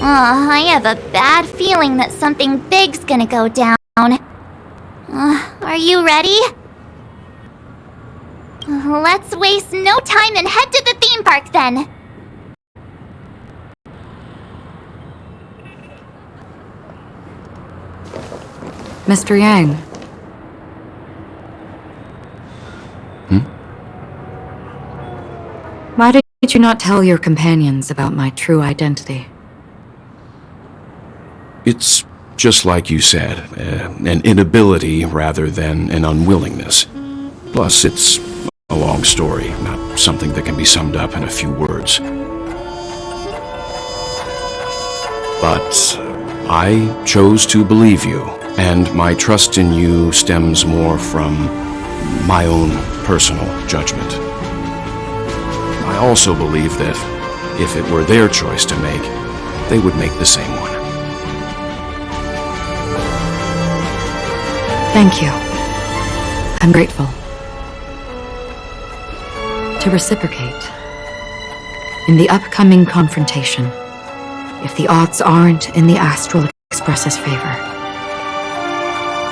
I have a bad feeling that something big's gonna go down. Are you ready? Let's waste no time and head to the theme park then. Mr. Yang. Why did you not tell your companions about my true identity? It's just like you said, an inability rather than an unwillingness. Plus, it's a long story, not something that can be summed up in a few words. But I chose to believe you, and my trust in you stems more from my own personal judgment. I also believe that if it were their choice to make, they would make the same one. Thank you. I'm grateful. To reciprocate, in the upcoming confrontation, if the odds aren't in the Astral Express's favor,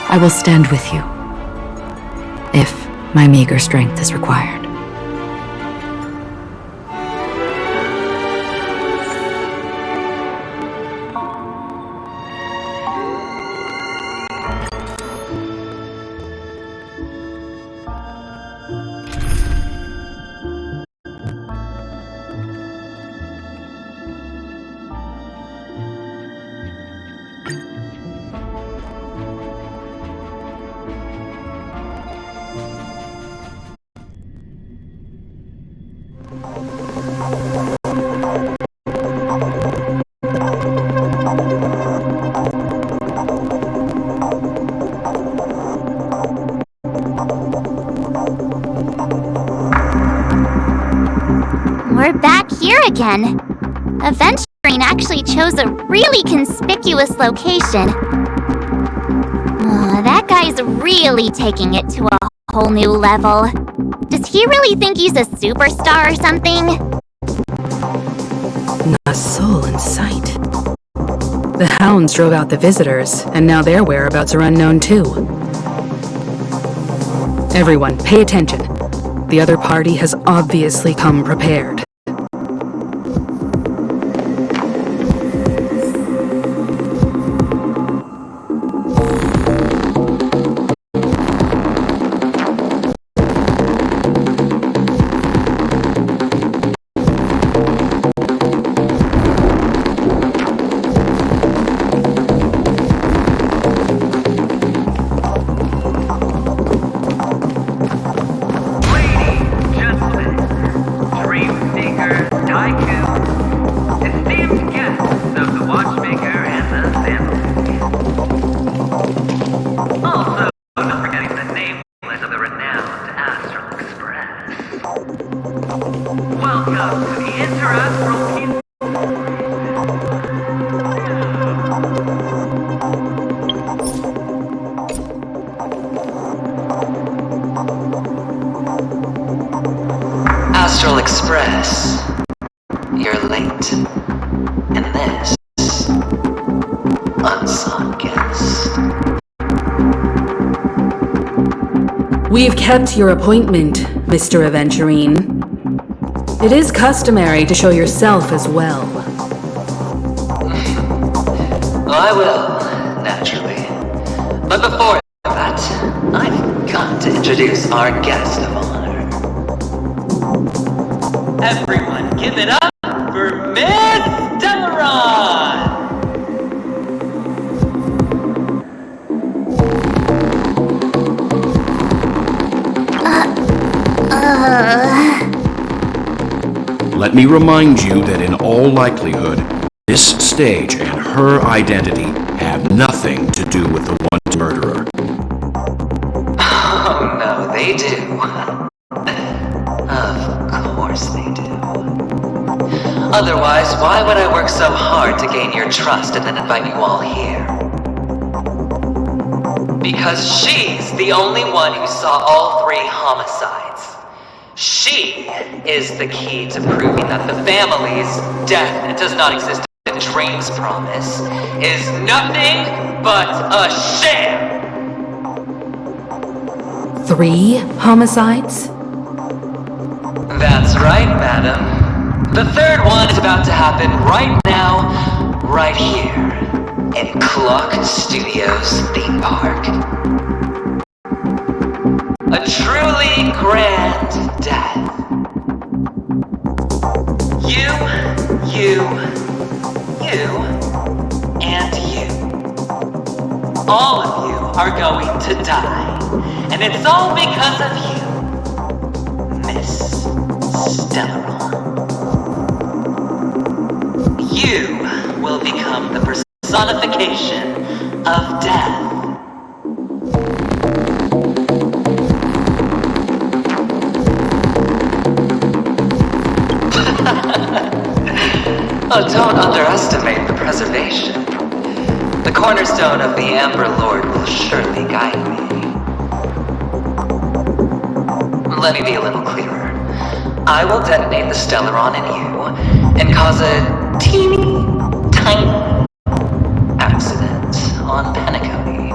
I will stand with you, if my meager strength is required. We're back here again. Aventurine actually chose a really conspicuous location. That guy's really taking it to a whole new level. Does he really think he's a superstar or something? Not a soul in sight. The hounds drove out the visitors, and now their whereabouts are unknown too. Everyone, pay attention. The other party has obviously come prepared. Astral Express. You're late. And this, unsought guest. We've kept your appointment, Mr. Aventurine. It is customary to show yourself as well. I will, naturally. But before that, I've got to introduce our guest of honor. Everyone, give it up for Miss Stellaron! Let me remind you that in all likelihood, this stage and her identity have nothing to do with the one murderer. Oh no, they do. Of course they do. Otherwise, why would I work so hard to gain your trust and then invite you all here? Because she's the only one who saw all 3 homicides. She is the key to proving that the family's death does not exist in Dream's promise is nothing but a sham! 3 homicides? That's right, madam. The 3rd one is about to happen right now, right here, in Clock Studios theme park. A truly grand death. You, and you. All of you are going to die. And it's all because of you, Miss Stellaron. You will become the personification of death. Oh, don't underestimate the preservation. The cornerstone of the Amber Lord will surely guide me. Let me be a little clearer. I will detonate the Stellaron in you and cause a teeny, tiny accident on Penacony.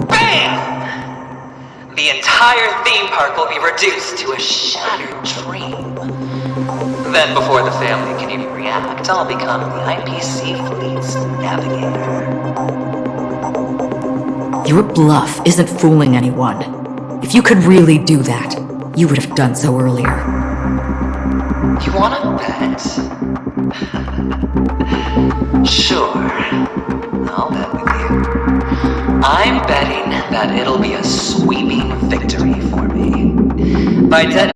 BAM! The entire theme park will be reduced to a shattered dream. Then, before the family can even react, I'll become the IPC fleet's navigator. Your bluff isn't fooling anyone. If you could really do that, you would have done so earlier. You wanna bet? Sure, I'll bet with you. I'm betting that it'll be a sweeping victory for me. By detonating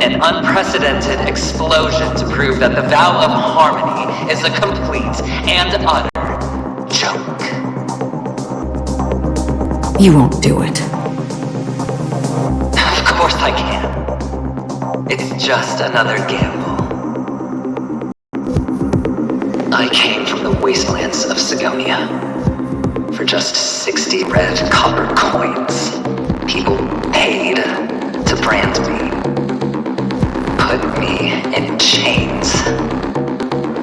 an unprecedented explosion to prove that the vow of harmony is a complete and utter joke. You won't do it. Of course I can. It's just another gamble. I came from the wastelands of Sigonia. For just 60 red copper coins, people paid to brand me. Put me in chains.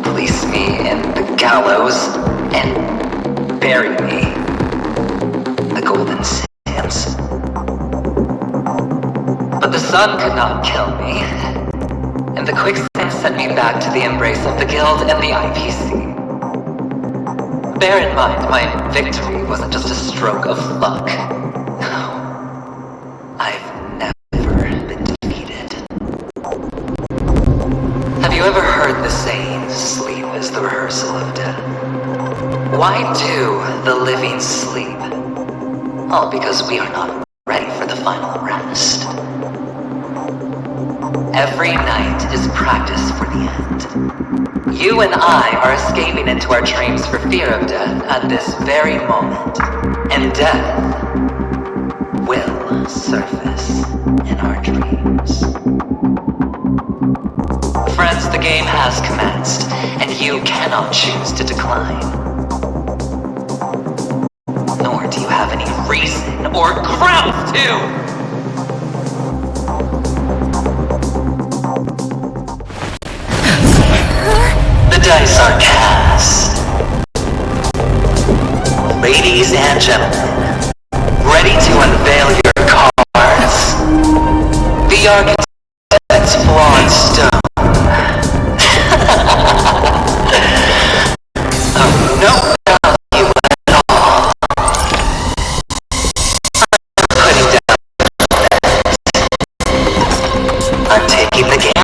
Place me in the sun could not kill me, and the quicksand sent me back to the embrace of the Guild and the IPC. Bear in mind, my victory wasn't just a stroke of luck. No. I've never been defeated. Have you ever heard the saying, sleep is the rehearsal of death? Why do the living sleep? All because we are not ready for the final rest. Every night is practice for the end. You and I are escaping into our dreams for fear of death at this very moment. And death will surface in our dreams. Friends, the game has commenced, and you cannot choose to decline. Nor do you have any reason or grounds to! The dice are cast. Ladies and gentlemen, ready to unveil your cards? The architect's flawed stone. Of no value at all. I'm putting down the bet. I'm taking the gamble.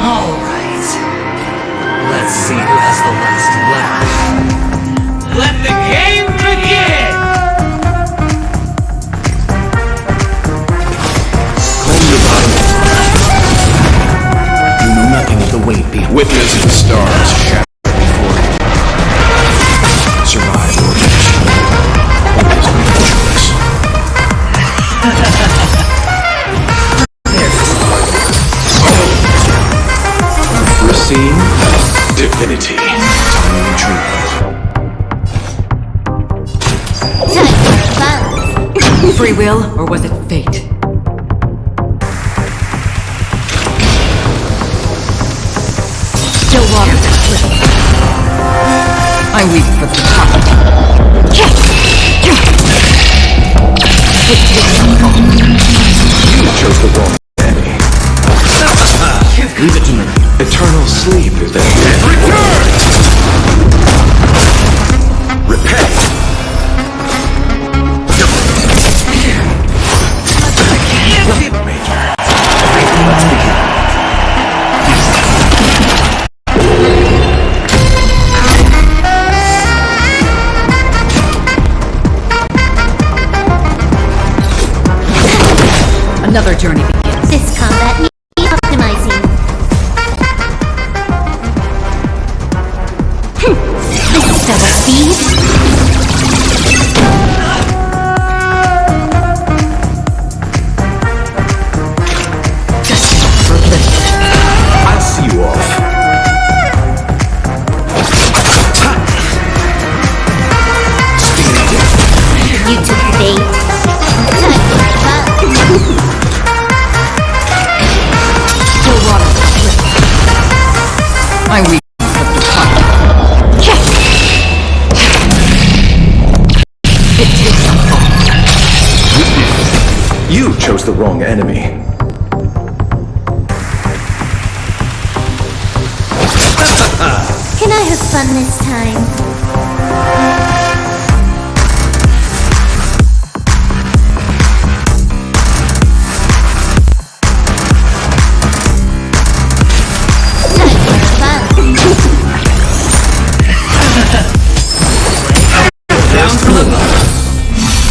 Alright. Let's see who has the last laugh. Let the game begin! Claim your Bible. You know nothing of the weight behind. Witness the stars shatter before you. Survive or destroy. Always make a choice. Receive divinity. Timely treatment. Time for fun. Free will, or was it fate? Still water to flip. I weep for the top. You chose the wrong enemy. Leave it to me. Eternal sleep is that death returns! Repent! Major. Let's begin. Another journey begins. This combat needs optimizing. This is double speed. I'll see you off. You took the bait. Time for fun. Still water to flip. I weep for the top. It takes a fall. You chose the wrong enemy. Can I have fun this time?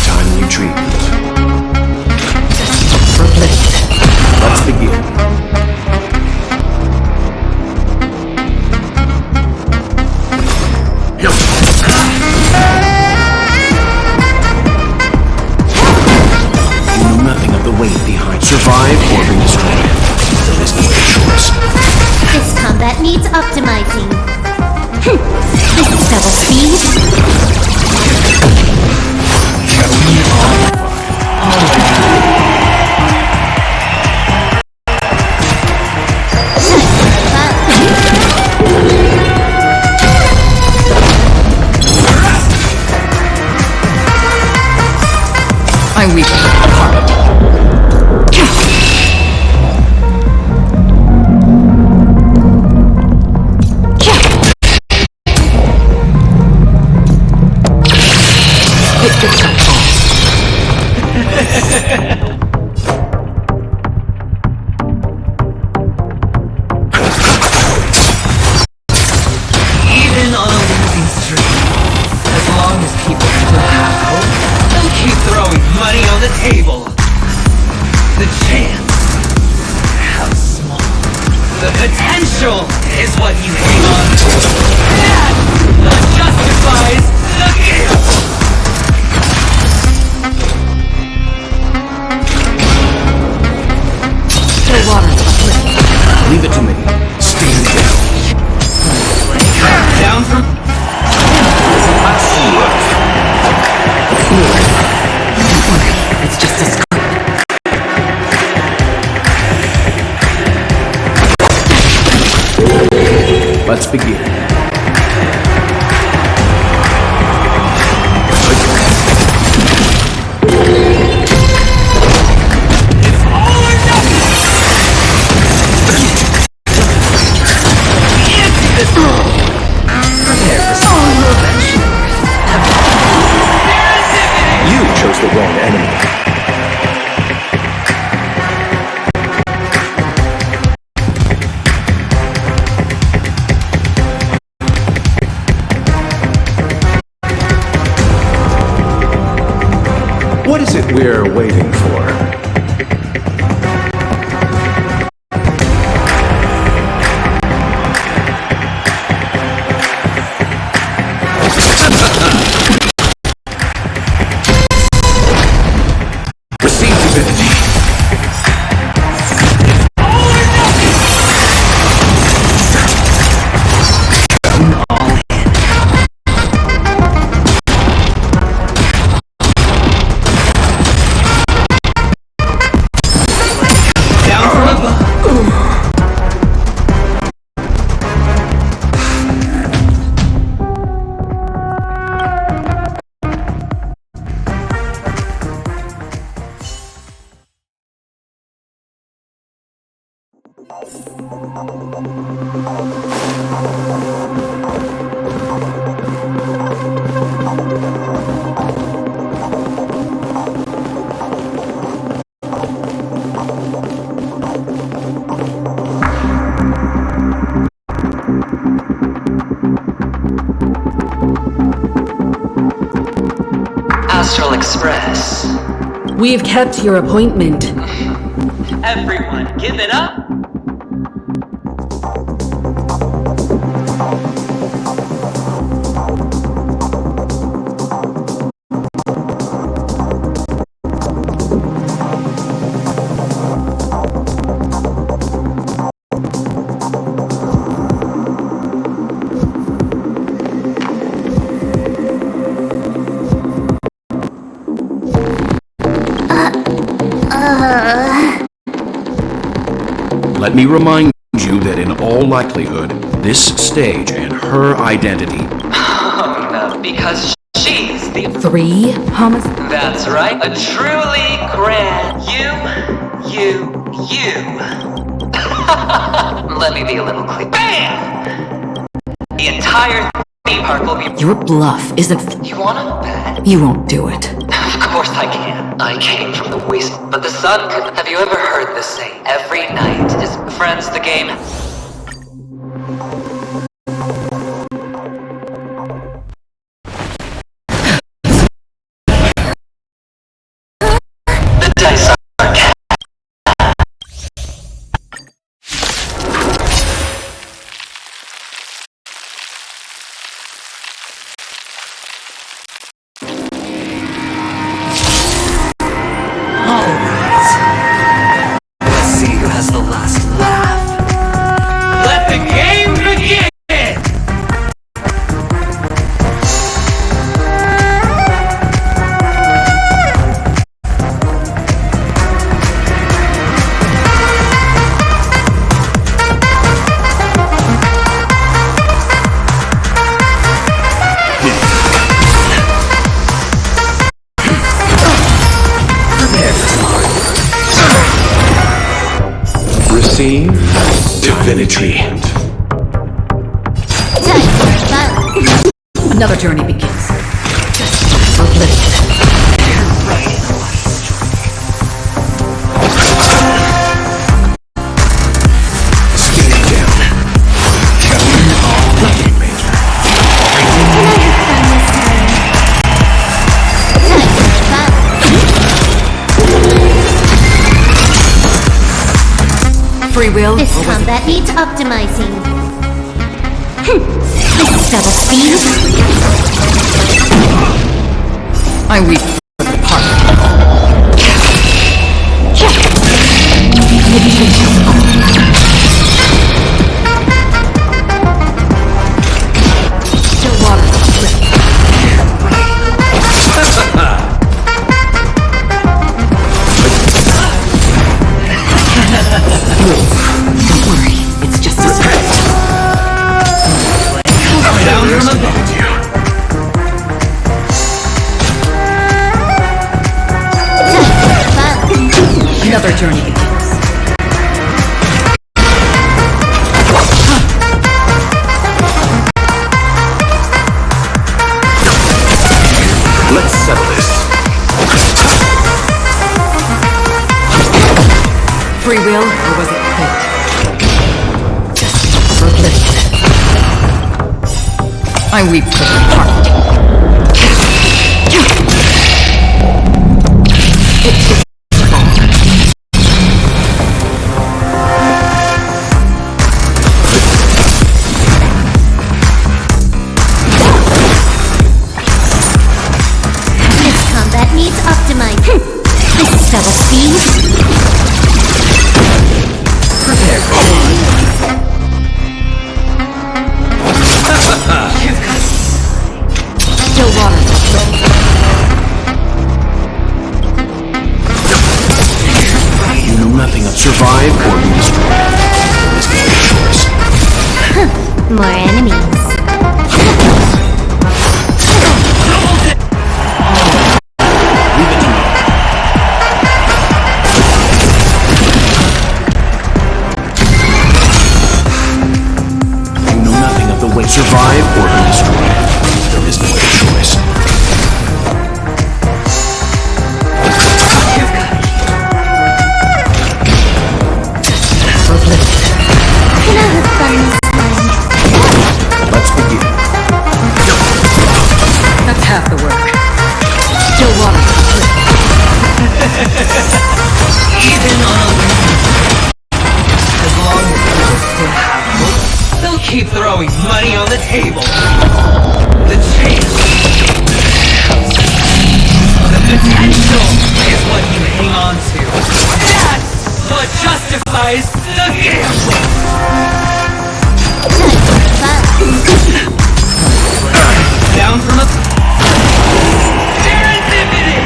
Timely treatment. Let's begin. nothing. This is double speed. I weaken. Even on a losing streak, as long as people still have hope, they'll keep throwing money on the table. The chance, how small. The potential is what you hang on to. That justifies the guilt. Leave it to me. Stand down. Down from... It's just a script. Let's begin. You chose the wrong enemy. What is it we're waiting for? Receive divinity. Down from above. Astral Express. We've kept your appointment. Everyone, give it up. Let me remind you that in all likelihood, this stage and her identity... Oh no, because she's the... 3 homicides. That's right, a truly grand you. Let me be a little clear. BAM! The entire theme park will be... Your bluff isn't... You wanna bet? You won't do it. Of course I can. I came from the waste, but the sun could... Have you ever heard the saying, every night is... Friends, the game... The dice are cast. All right. Let's see who has the last laugh. divinity. Another journey begins. Just oblivion. Free will? This combat needs optimizing. This is double speed. I weep for the party. Still water. Don't worry, it's just a secret. Down from above. Another journey begins. Let's settle this. Free will, or was it fate? Just oblivion. I weep for the party. This combat needs optimizing. This is double speed. Prepare for Still water. You know nothing of survive or be destroyed. There is no choice. More enemies. Leave it to me. You know nothing of the way survive or be destroyed. There is no choice. Can I have fun this time? Let's begin. That's half the work. Still water. Even on as long as people still have hope, they'll keep throwing money on the table. The chance, the potential is what you hang on to. That's what justifies the gamble. Down from a serendipity.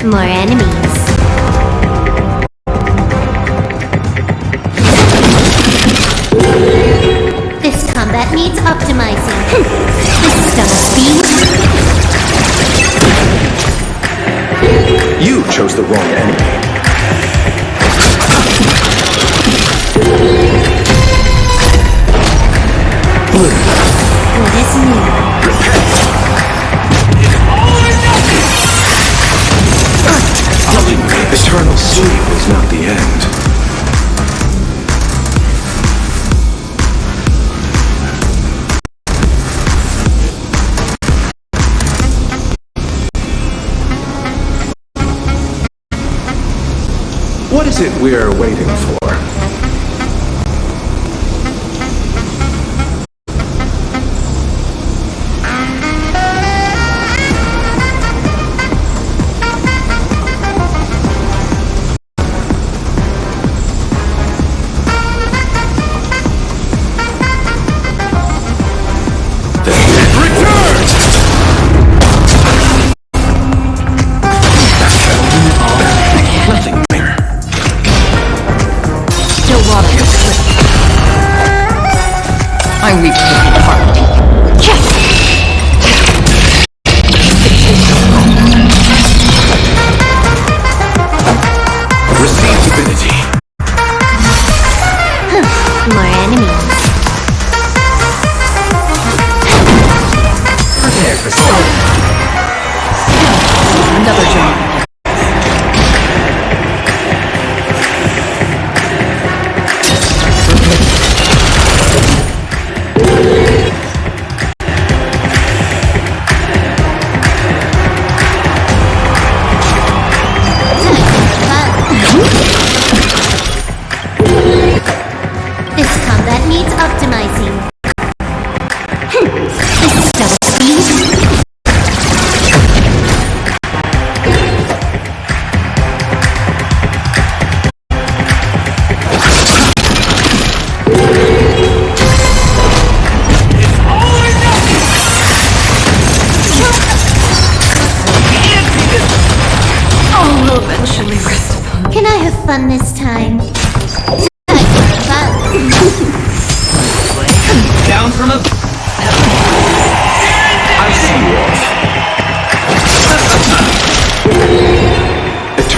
More enemies. This combat needs optimizing. This is double speed. You chose the wrong enemy. What is new? Eternal sleep is not the end. What is it we're waiting for?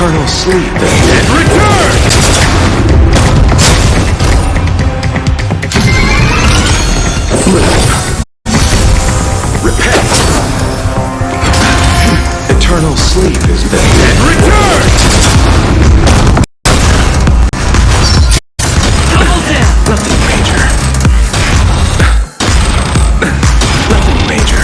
Eternal sleep. It returns! Repent. Eternal sleep is dead. It returns! Double down! Nothing major. Nothing major.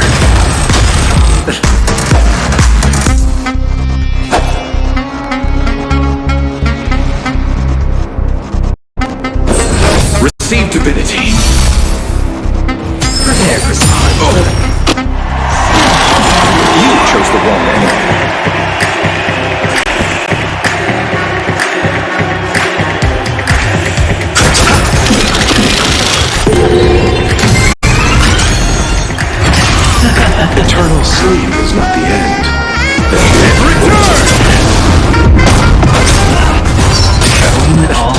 Receive divinity. Prepare for survival. You chose the wrong enemy. Eternal sleep is not the end. It returns! Own it all.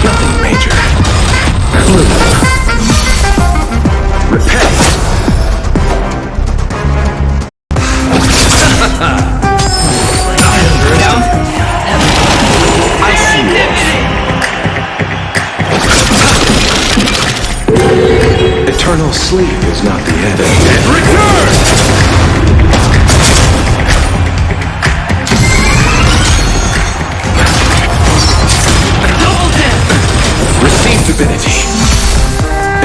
Nothing major. Repent. I see you. Eternal sleep is not the end. It returns! Receive divinity.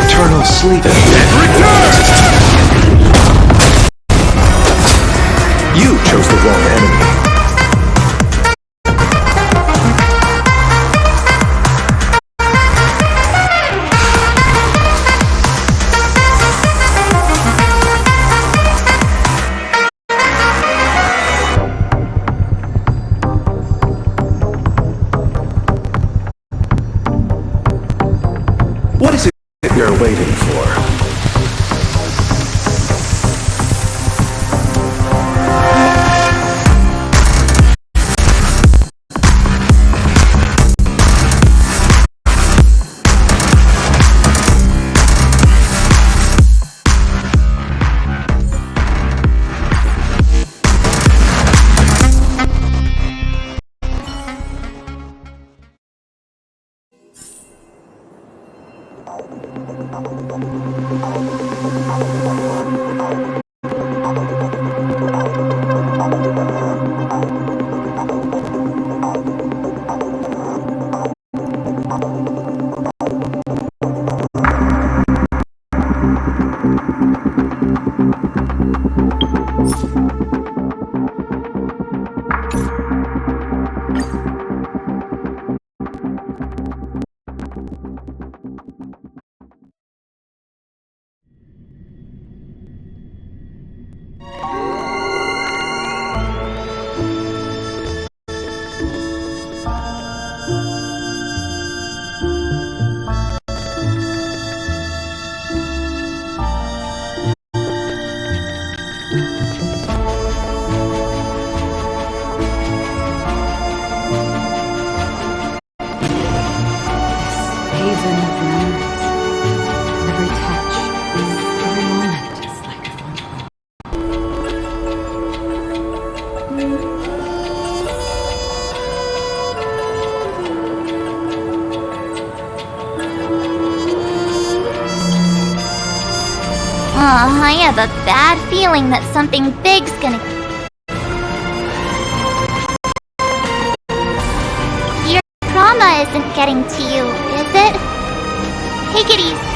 Eternal sleep. It returns! You chose the wrong enemy. What is it you're waiting for? Haven of memories. Every touch, every moment is like a phone call. I have a bad feeling that something big's gonna... Your trauma isn't getting to you, is it? Take it easy.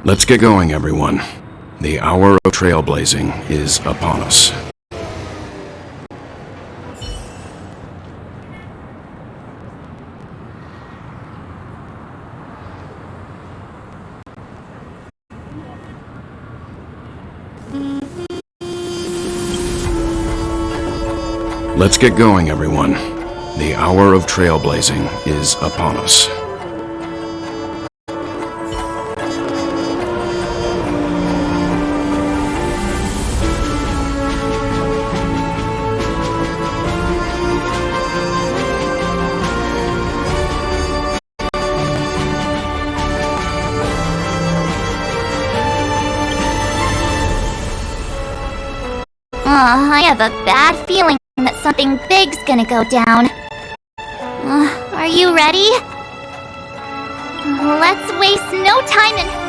Let's get going, everyone. The hour of trailblazing is upon us. Let's get going, everyone. The hour of trailblazing is upon us. I have a bad feeling that something big's gonna go down. Are you ready? Let's waste no time and...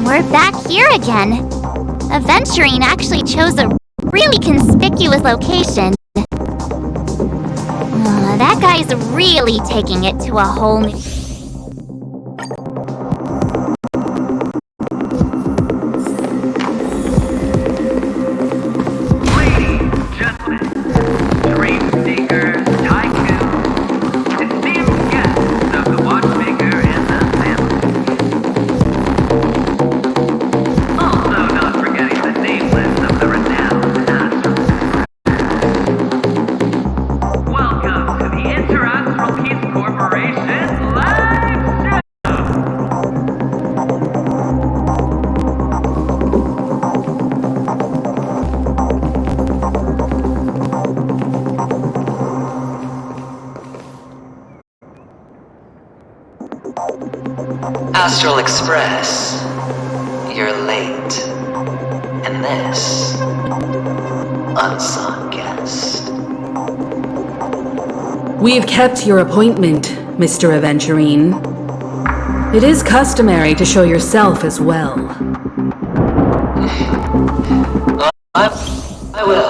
We're back here again. Aventurine actually chose a really conspicuous location. That guy's really taking it to a whole new... Astral Express, you're late. And this, unsung guest. We've kept your appointment, Mr. Aventurine. It is customary to show yourself as well. I will.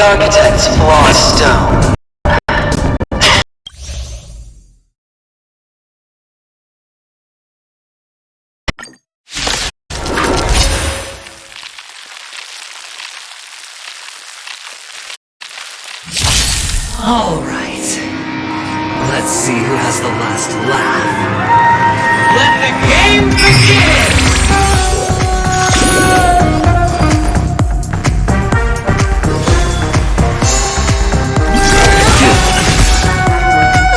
The architect's flawed stone. Alright. Let's see who has the last laugh. Let the game begin!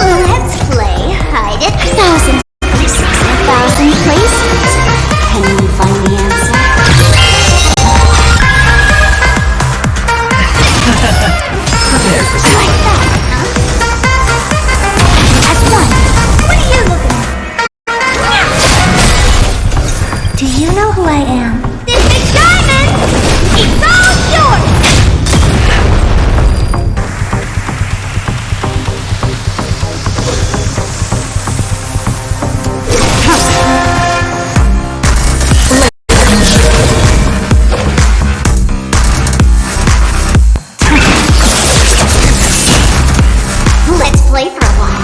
Let's play hide it. 1,000 places, 1,000 places. Can you find the answer? Prepare for some. Like that, huh? That's one. What are you looking at? Do you know who I am? This is Diamond! It's all yours! Let's play for a while.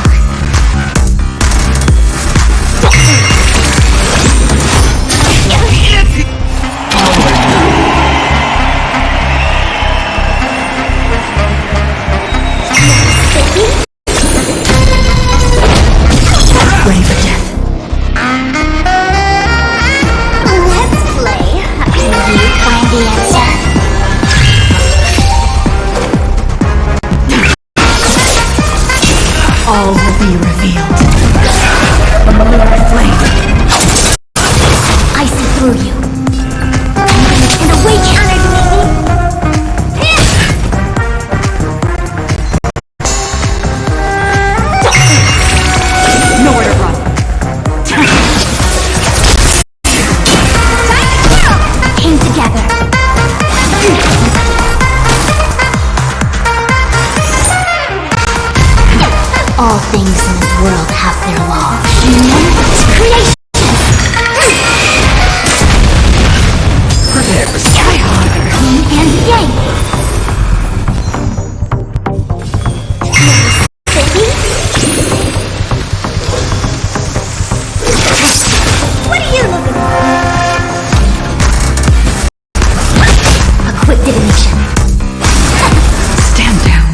Ready for death. Let's play. Can you find the answer? All will be revealed. The mirror flame. I see through you. And away countered me. Nowhere to run. Came together. All things in this world have their law. Human creation. Prepare for some. Yin and yang. City. What are you looking at? A quick divination. Stand down.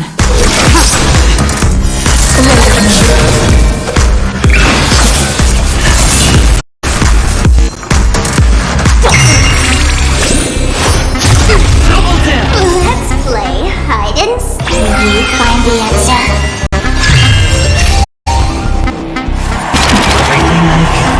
Let's play hide and seek. Can you find the answer? Everything I can.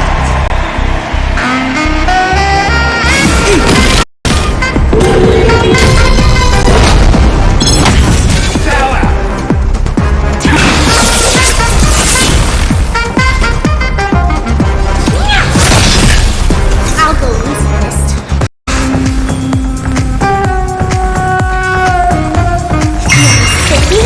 I'll go easy this time. City.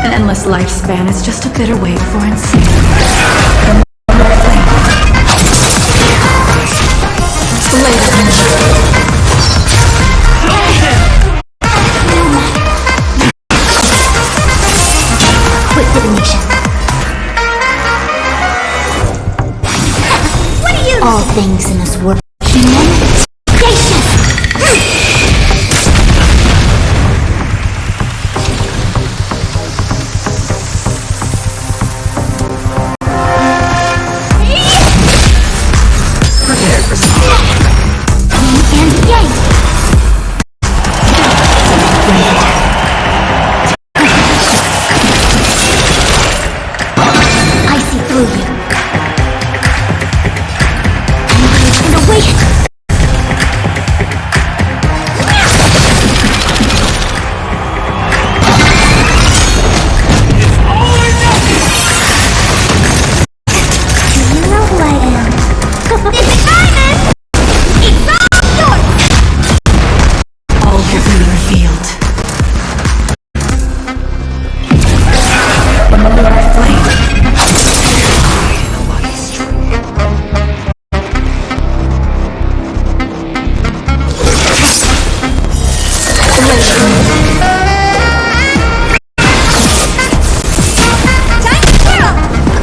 An endless lifespan is just a bitter way for insane. Quick divination. What are you? All things in this world. Human. Gracious.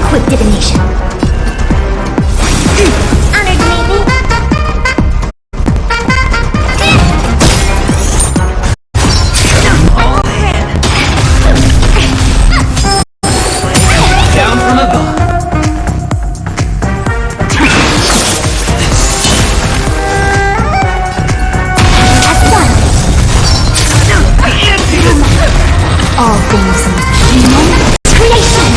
Quick divination. Honored to meet me. Down from above. As one. All things in human creation.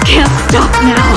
Can't stop now.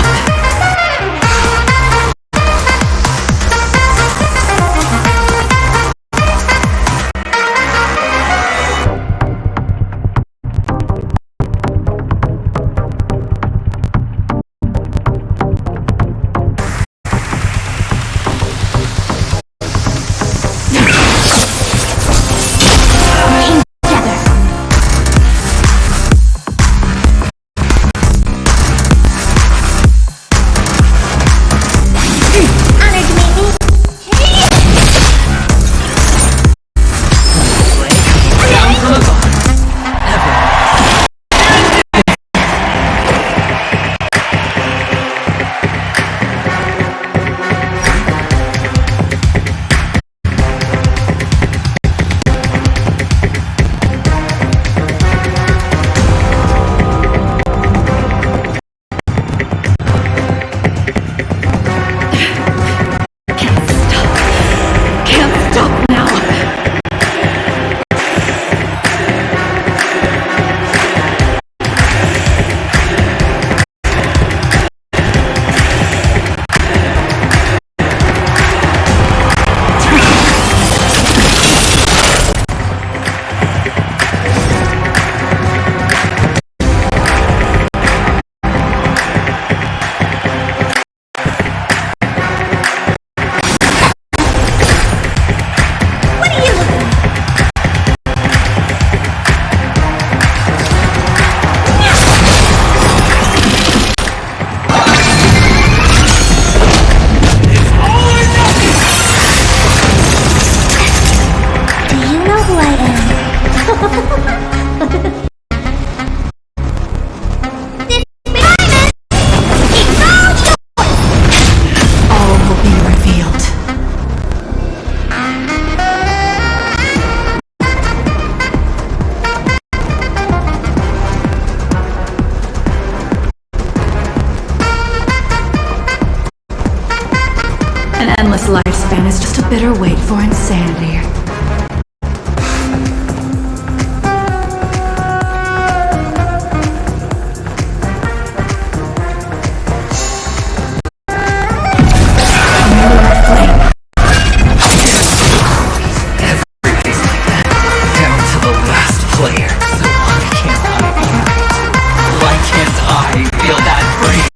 An endless lifespan is just a bitter wait for insanity. Down to the last player. So why can't I feel that breeze?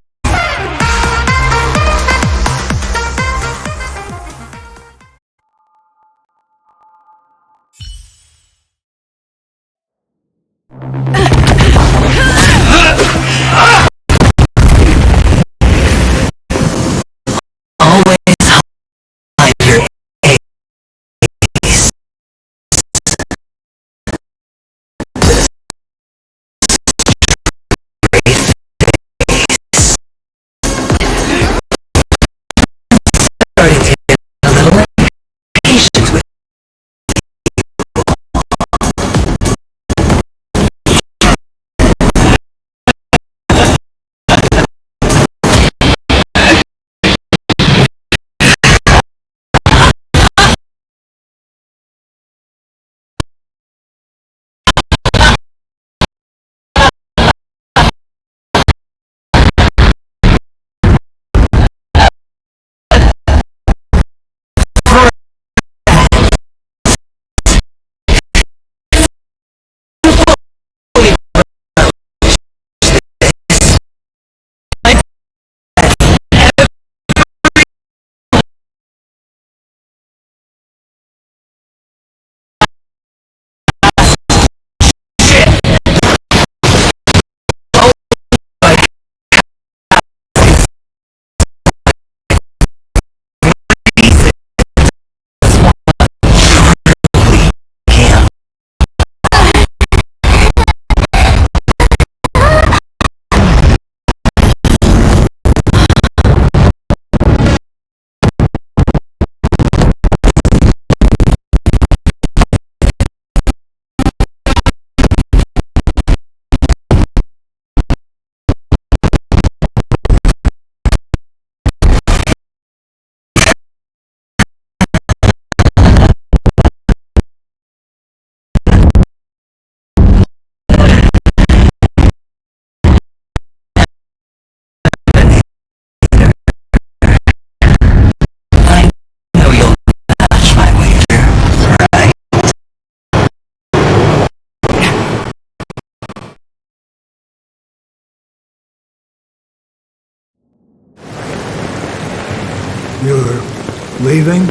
Leaving?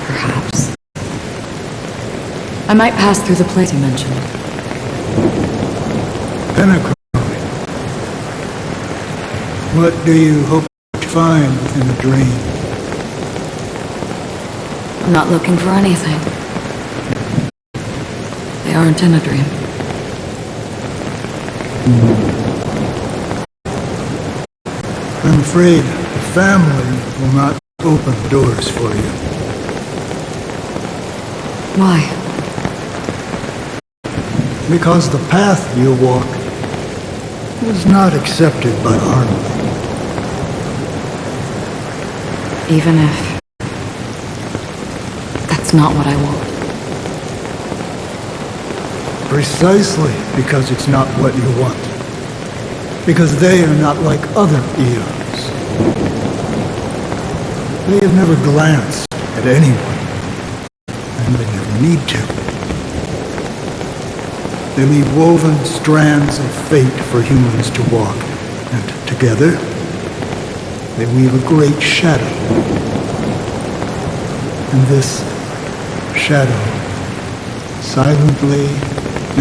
Perhaps. I might pass through the place you mentioned. Penacony. What do you hope to find in the dream? I'm not looking for anything. They aren't in a dream. I'm afraid the family will not open doors for you. Why? Because the path you walk is not accepted by Arnold. Even if... that's not what I want. Precisely because it's not what you want. Because they are not like other eons. They have never glanced at anyone, and they never need to. They leave woven strands of fate for humans to walk, and together, they weave a great shadow. And this shadow silently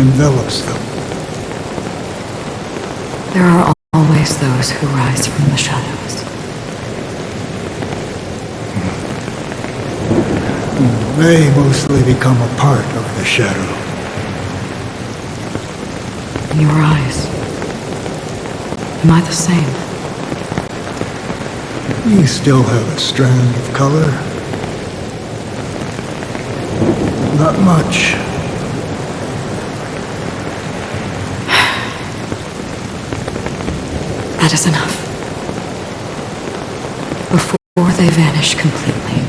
envelops them. There are always those who rise from the shadows. They mostly become a part of the shadow. In your eyes, am I the same? You still have a strand of color. Not much. That is enough. Before they vanish completely,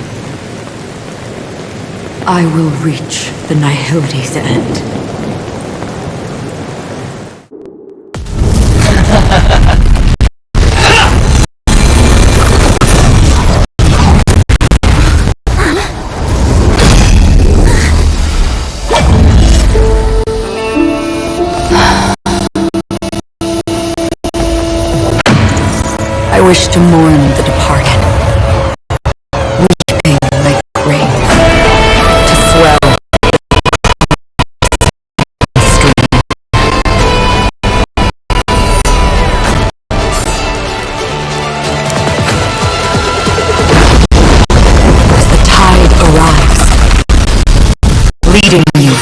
I will reach the Nihility's end. I wish to mourn the departed, weeping my grave, to swell the stream. As the tide arrives, leading you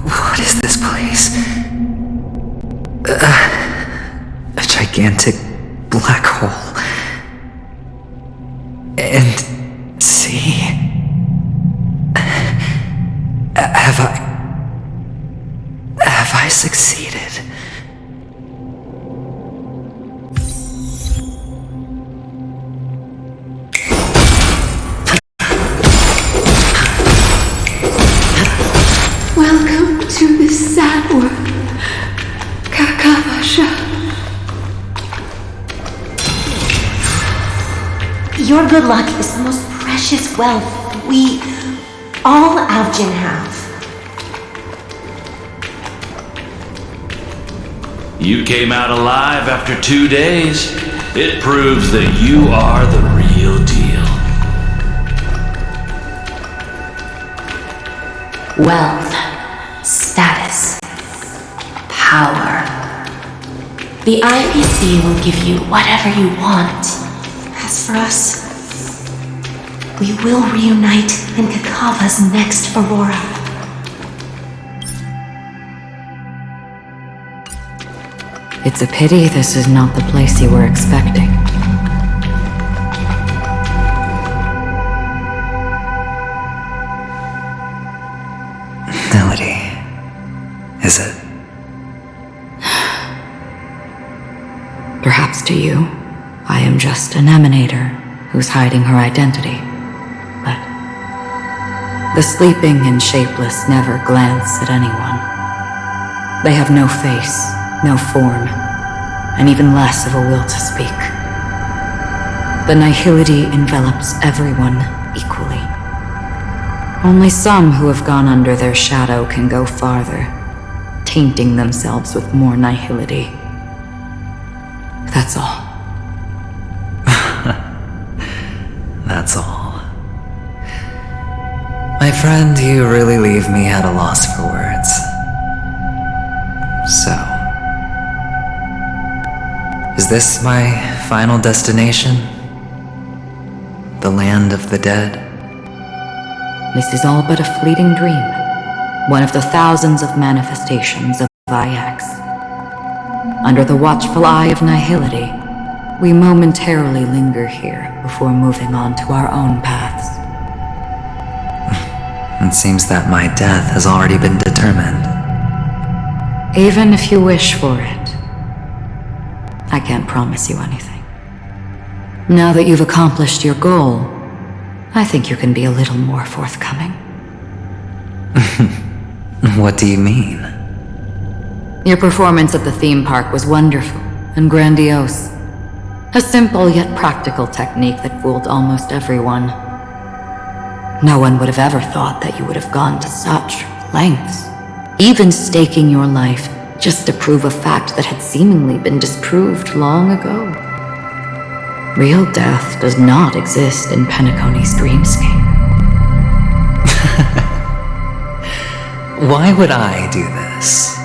What is this place? A gigantic black hole. And see? Have I succeeded? Welcome to this sad world, Kakavasha. Your good luck is the most precious wealth we, all Avgin, have. You came out alive after 2 days. It proves that you are the real deal. Wealth, status, power. The IPC will give you whatever you want. As for us, we will reunite in Kakava's next Aurora. It's a pity this is not the place you were expecting. Melody, is it? Perhaps to you, I am just an emanator who's hiding her identity. But the sleeping and shapeless never glance at anyone. They have no face, no form, and even less of a will to speak. The nihility envelops everyone equally. Only some who have gone under their shadow can go farther, tainting themselves with more nihility. That's all. That's all. My friend, you really leave me at a loss for words. So, is this my final destination? The land of the dead? This is all but a fleeting dream, one of the thousands of manifestations of IX. Under the watchful eye of nihility, we momentarily linger here before moving on to our own paths. It seems that my death has already been determined. Even if you wish for it, I can't promise you anything. Now that you've accomplished your goal, I think you can be a little more forthcoming. What do you mean? Your performance at the theme park was wonderful and grandiose. A simple yet practical technique that fooled almost everyone. No one would have ever thought that you would have gone to such lengths, even staking your life just to prove a fact that had seemingly been disproved long ago. Real death does not exist in Penacony's dreamscape. Why would I do this?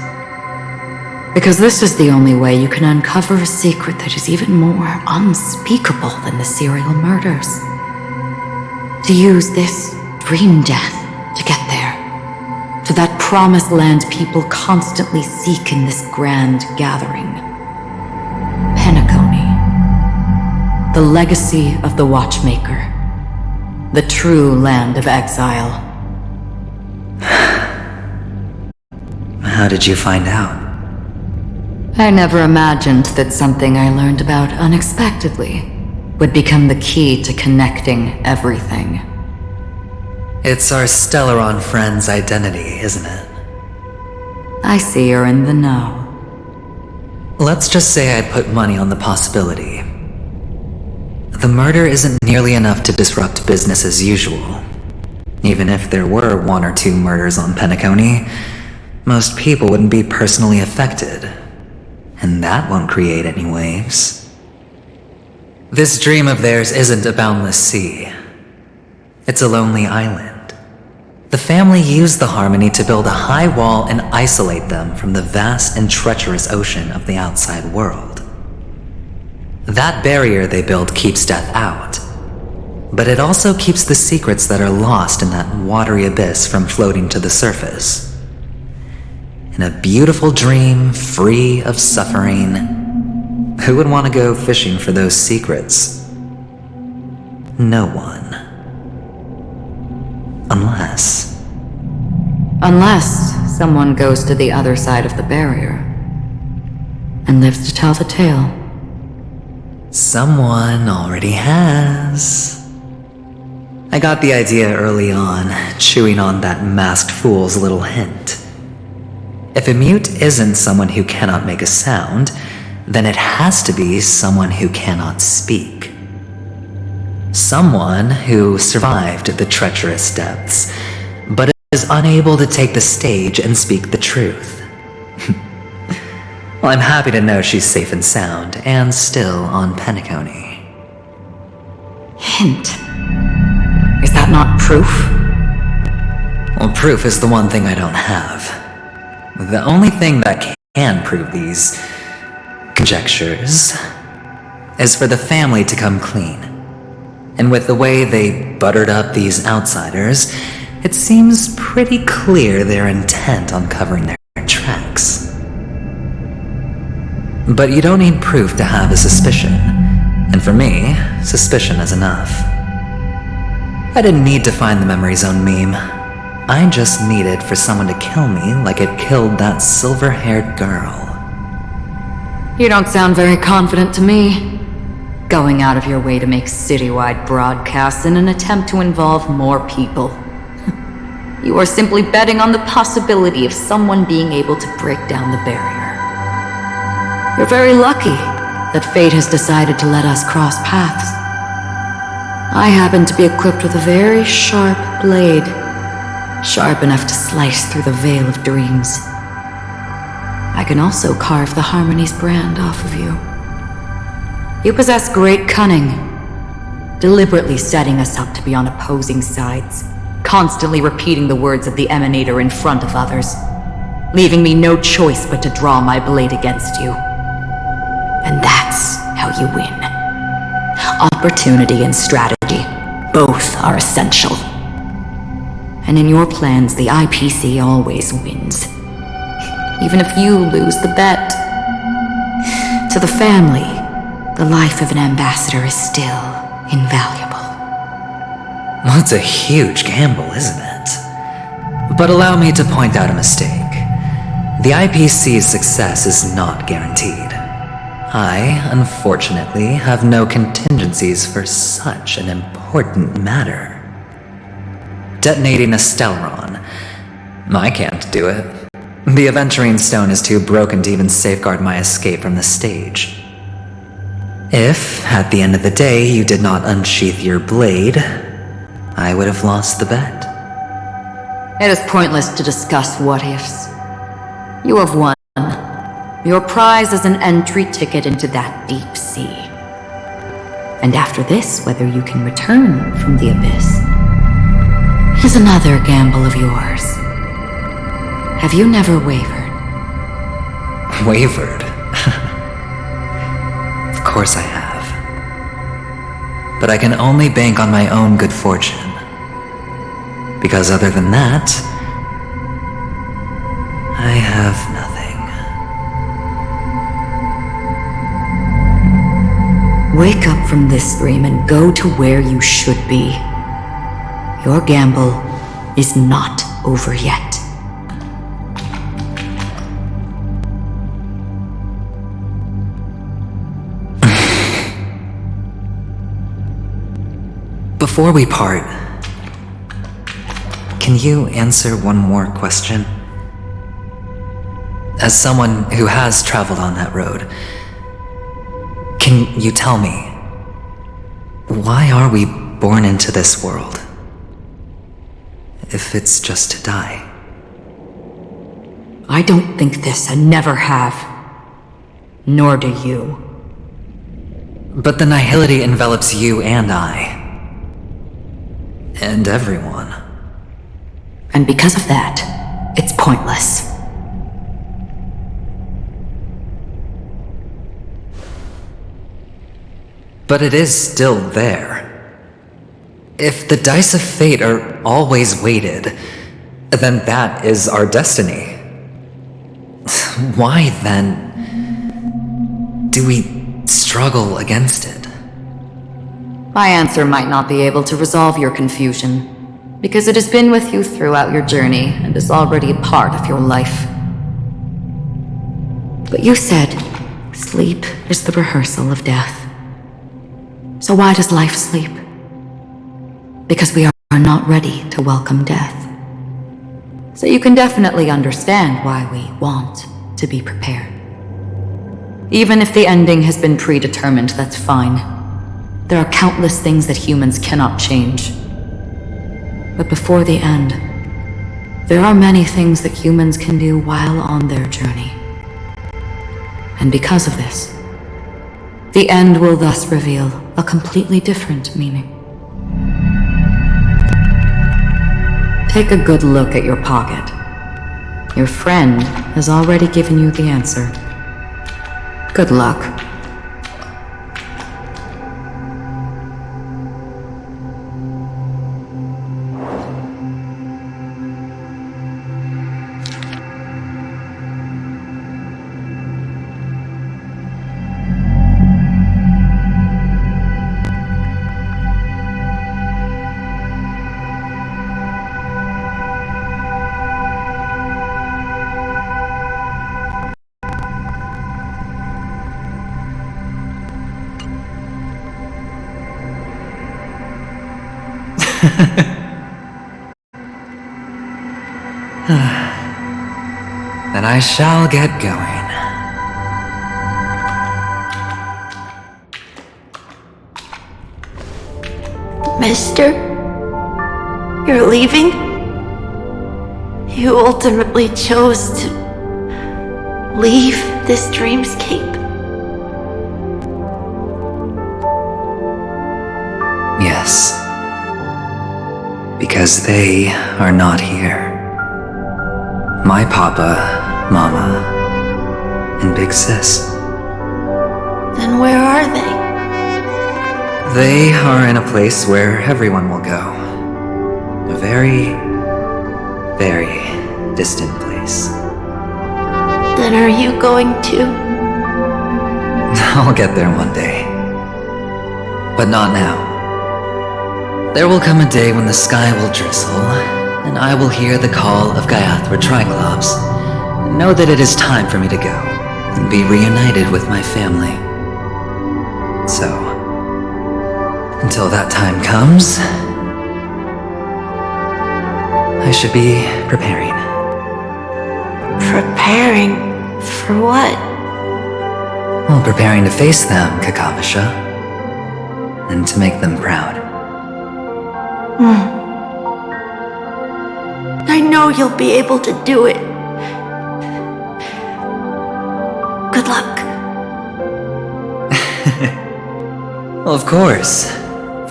Because this is the only way you can uncover a secret that is even more unspeakable than the serial murders. To use this dream death to get there. To that promised land people constantly seek in this grand gathering. Penacony. The legacy of the Watchmaker. The true land of exile. How did you find out? I never imagined that something I learned about unexpectedly would become the key to connecting everything. It's our Stellaron friend's identity, isn't it? I see you're in the know. Let's just say I'd put money on the possibility. The murder isn't nearly enough to disrupt business as usual. Even if there were 1 or 2 murders on Penacony, most people wouldn't be personally affected. And that won't create any waves. This dream of theirs isn't a boundless sea. It's a lonely island. The family used the Harmony to build a high wall and isolate them from the vast and treacherous ocean of the outside world. That barrier they built keeps death out, but it also keeps the secrets that are lost in that watery abyss from floating to the surface. In a beautiful dream, free of suffering, who would want to go fishing for those secrets? No one. Unless someone goes to the other side of the barrier and lives to tell the tale. Someone already has. I got the idea early on, chewing on that masked fool's little hint. If a mute isn't someone who cannot make a sound, then it has to be someone who cannot speak. Someone who survived the treacherous depths, but is unable to take the stage and speak the truth. Well, I'm happy to know she's safe and sound, and still on Penacony. Hint. Is that not proof? Well, proof is the one thing I don't have. The only thing that can prove these conjectures is for the family to come clean. And with the way they buttered up these outsiders, it seems pretty clear they're intent on covering their tracks. But you don't need proof to have a suspicion. And for me, suspicion is enough. I didn't need to find the Memory Zone meme. I just needed for someone to kill me like it killed that silver-haired girl. You don't sound very confident to me. Going out of your way to make citywide broadcasts in an attempt to involve more people. You are simply betting on the possibility of someone being able to break down the barrier. You're very lucky that fate has decided to let us cross paths. I happen to be equipped with a very sharp blade, sharp enough to slice through the veil of dreams. I can also carve the Harmony's brand off of you. You possess great cunning, deliberately setting us up to be on opposing sides, constantly repeating the words of the Emanator in front of others, leaving me no choice but to draw my blade against you. And that's how you win. Opportunity and strategy, both are essential. And in your plans, the IPC always wins. Even if you lose the bet. To the family, the life of an ambassador is still invaluable. Well, it's a huge gamble, isn't it? But allow me to point out a mistake. The IPC's success is not guaranteed. I, unfortunately, have no contingencies for such an important matter. Detonating a Stellaron. I can't do it. The Aventurine Stone is too broken to even safeguard my escape from the stage. If, at the end of the day, you did not unsheath your blade, I would have lost the bet. It is pointless to discuss what-ifs. You have won. Your prize is an entry ticket into that deep sea. And after this, whether you can return from the abyss is another gamble of yours. Have you never wavered? Wavered? Of course I have. But I can only bank on my own good fortune. Because other than that, I have nothing. Wake up from this dream and go to where you should be. Your gamble is not over yet. Before we part, can you answer one more question? As someone who has traveled on that road, can you tell me, why are we born into this world? If it's just to die. I don't think this and never have. Nor do you. But the nihility envelops you and I. And everyone. And because of that, it's pointless. But it is still there. If the dice of fate are always weighted, then that is our destiny. Why, then, do we struggle against it? My answer might not be able to resolve your confusion, because it has been with you throughout your journey and is already a part of your life. But you said, sleep is the rehearsal of death. So why does life sleep? Because we are not ready to welcome death. So you can definitely understand why we want to be prepared. Even if the ending has been predetermined, that's fine. There are countless things that humans cannot change. But before the end, there are many things that humans can do while on their journey. And because of this, the end will thus reveal a completely different meaning. Take a good look at your pocket. Your friend has already given you the answer. Good luck. Then I shall get going. Mister? You're leaving? You ultimately chose to leave this dreamscape? Yes. Because they are not here. My papa, mama, and big sis. Then where are they? They are in a place where everyone will go. A very, very distant place. Then are you going to? I'll get there one day. But not now. There will come a day when the sky will drizzle, and I will hear the call of Gaiathra Triclops, and know that it is time for me to go, and be reunited with my family. So, until that time comes, I should be preparing. Preparing? For what? Well, preparing to face them, Kakavasha, and to make them proud. I know you'll be able to do it. Good luck. Well, of course,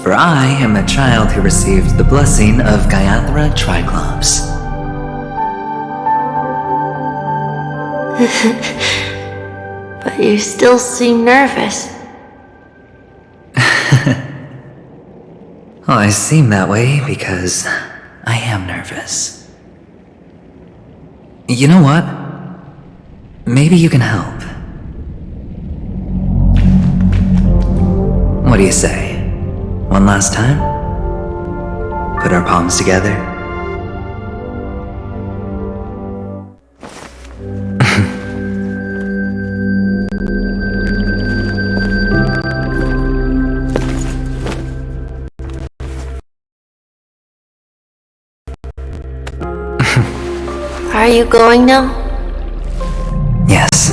for I am a child who received the blessing of Gaiathra Triclops. But you still seem nervous. Well, I seem that way because I am nervous. You know what? Maybe you can help. What do you say? One last time? Put our palms together? Are you going now? Yes.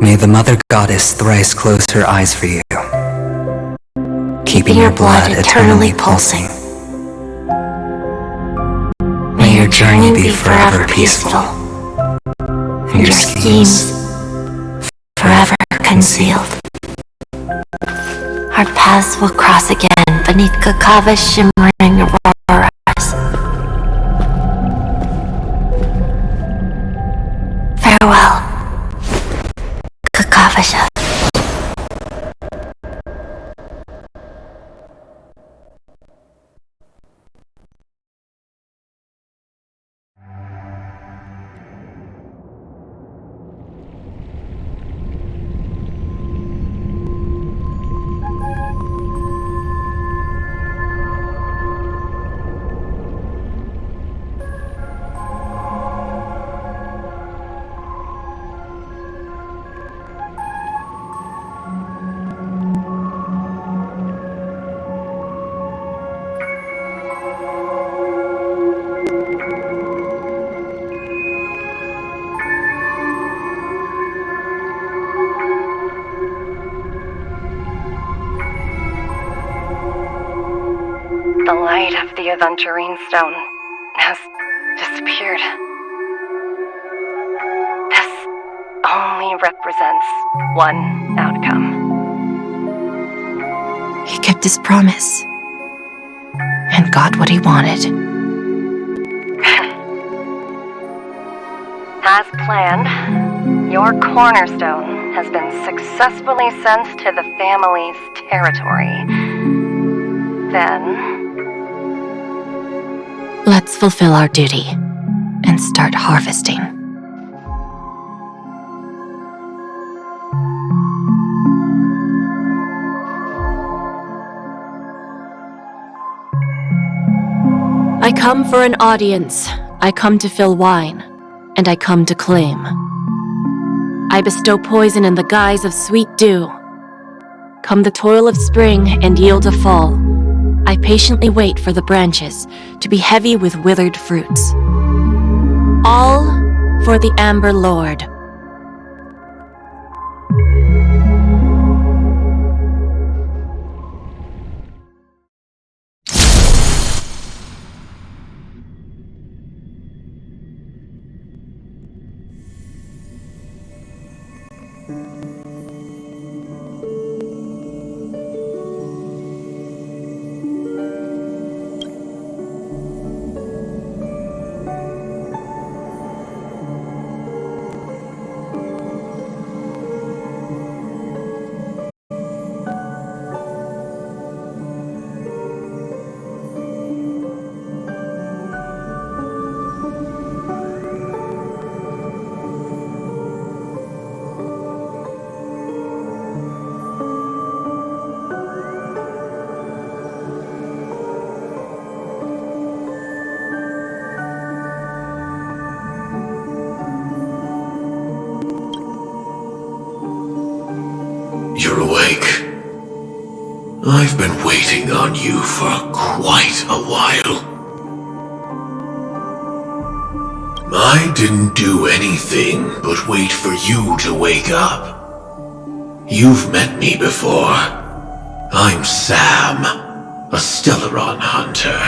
May the Mother Goddess thrice close her eyes for you, keeping your blood eternally pulsing. May your journey be forever peaceful, and your schemes forever concealed. Our paths will cross again beneath Kakava's shimmering auroras. Farewell, Kakavasha. The light of the Aventurine Stone has just disappeared. This only represents one outcome. He kept his promise and got what he wanted. As planned, your cornerstone has been successfully sent to the family's territory. Then, let's fulfill our duty and start harvesting. I come for an audience. I come to fill wine, and I come to claim. I bestow poison in the guise of sweet dew. Come the toil of spring and yield a fall. I patiently wait for the branches to be heavy with withered fruits. All for the Amber Lord. You're awake. I've been waiting on you for quite a while. I didn't do anything but wait for you to wake up. You've met me before. I'm Sam, a Stellaron hunter.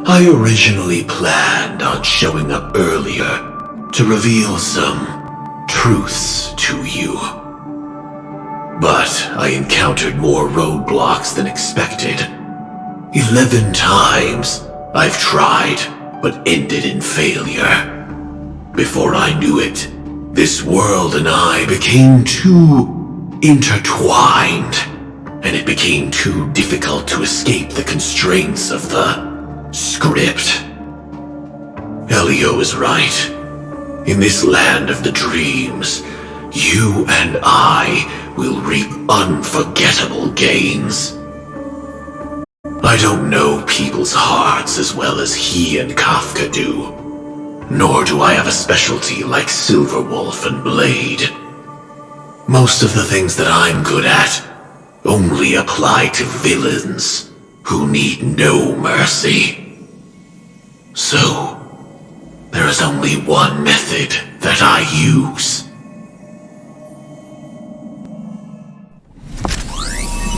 I originally planned on showing up earlier to reveal some truths to you. But I encountered more roadblocks than expected. 11 times I've tried, but ended in failure. Before I knew it, this world and I became too intertwined, and it became too difficult to escape the constraints of the script. Elio is right. In this land of the dreams, you and I will reap unforgettable gains. I don't know people's hearts as well as he and Kafka do, nor do I have a specialty like Silverwolf and Blade. Most of the things that I'm good at only apply to villains who need no mercy. So, there is only one method that I use.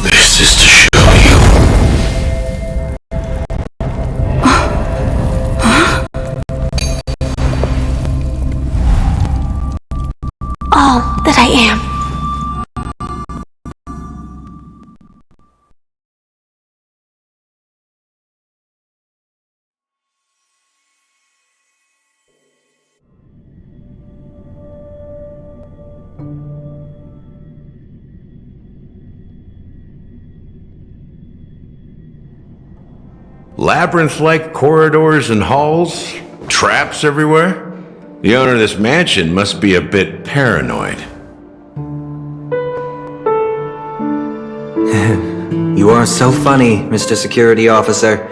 This is to show you. All that I am. Labyrinth-like corridors and halls? Traps everywhere? The owner of this mansion must be a bit paranoid. You are so funny, Mr. Security Officer.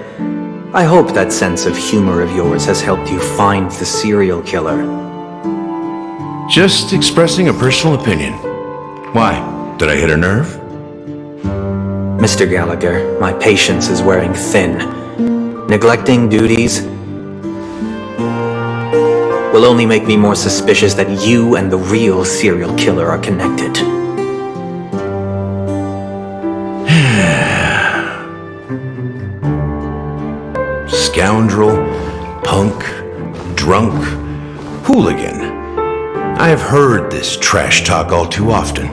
I hope that sense of humor of yours has helped you find the serial killer. Just expressing a personal opinion. Why? Did I hit a nerve? Mr. Gallagher, my patience is wearing thin. Neglecting duties will only make me more suspicious that you and the real serial killer are connected. Scoundrel, punk, drunk, hooligan. I have heard this trash talk all too often.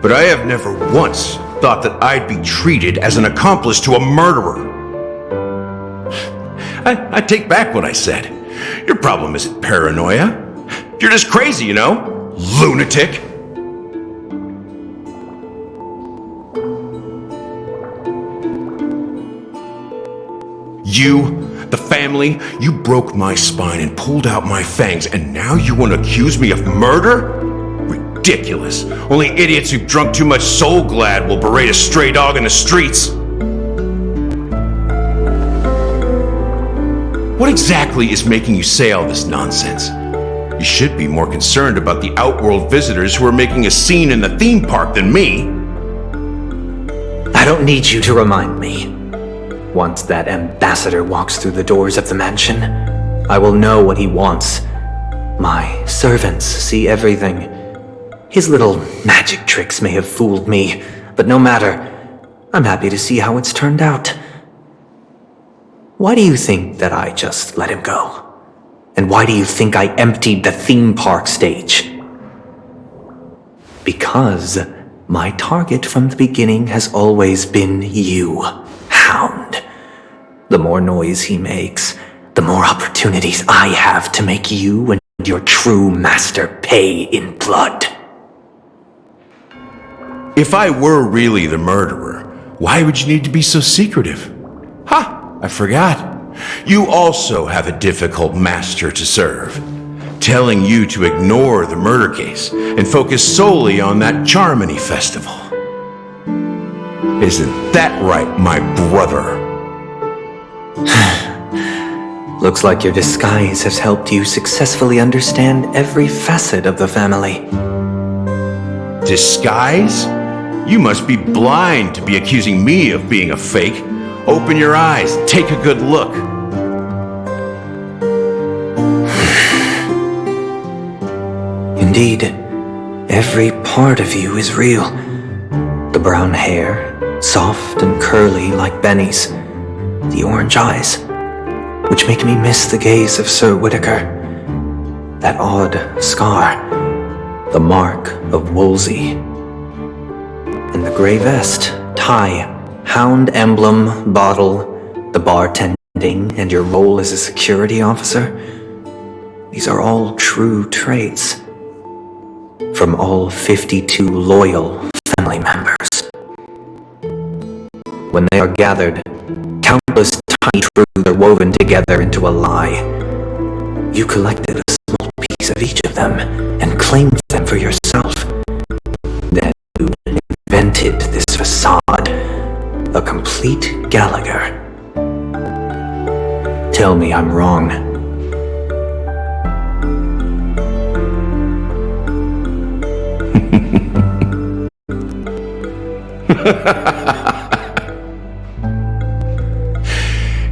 But I have never once thought that I'd be treated as an accomplice to a murderer. I take back what I said. Your problem isn't paranoia. You're just crazy, you know? Lunatic! You, the family, you broke my spine and pulled out my fangs, and now you want to accuse me of murder? Ridiculous. Only idiots who've drunk too much Soul Glad will berate a stray dog in the streets. What exactly is making you say all this nonsense? You should be more concerned about the Outworld visitors who are making a scene in the theme park than me. I don't need you to remind me. Once that ambassador walks through the doors of the mansion, I will know what he wants. My servants see everything. His little magic tricks may have fooled me, but no matter. I'm happy to see how it's turned out. Why do you think that I just let him go? And why do you think I emptied the theme park stage? Because my target from the beginning has always been you, Hound. The more noise he makes, the more opportunities I have to make you and your true master pay in blood. If I were really the murderer, why would you need to be so secretive? Ha! I forgot. You also have a difficult master to serve, telling you to ignore the murder case and focus solely on that Charmony festival. Isn't that right, my brother? Looks like your disguise has helped you successfully understand every facet of the family. Disguise? You must be blind to be accusing me of being a fake. Open your eyes, take a good look. Indeed, every part of you is real. The brown hair, soft and curly like Benny's. The orange eyes, which make me miss the gaze of Sir Whitaker. That odd scar, the mark of Wolsey. And the gray vest, tie, hound emblem, bottle, the bartending, and your role as a security officer. These are all true traits. From all 52 loyal family members. When they are gathered, countless tiny truths are woven together into a lie. You collected a small piece of each of them and claimed them for yourself. Then you invented this facade, a complete Gallagher. Tell me I'm wrong.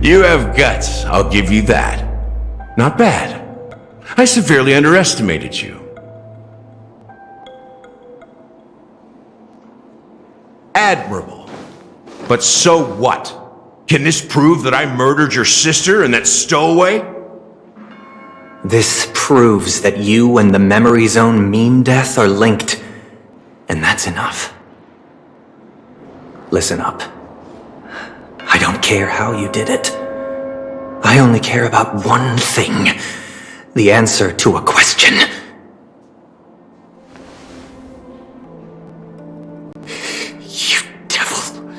You have guts, I'll give you that. Not bad. I severely underestimated you. Admirable. But so what? Can this prove that I murdered your sister and that stowaway? This proves that you and the Memory Zone meme death are linked. And that's enough. Listen up. I don't care how you did it. I only care about one thing. The answer to a question. You devil.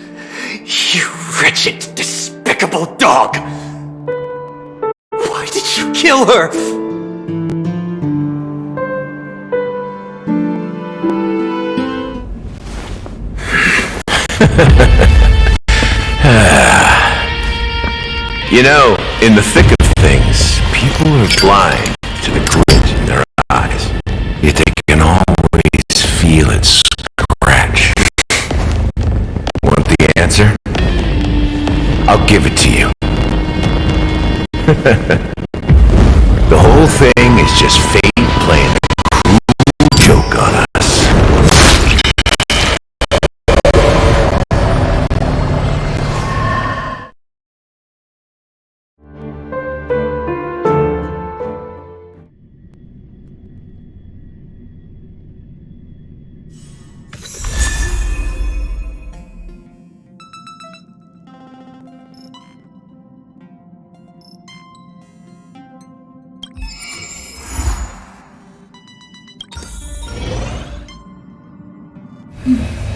You wretched, despicable dog. Why did you kill her? You know, in the thick of things, people are blind to the glint in their eyes. Yet they can always feel it scratch. Want the answer? I'll give it to you. The whole thing is just fate playing a cruel joke on us. Noise.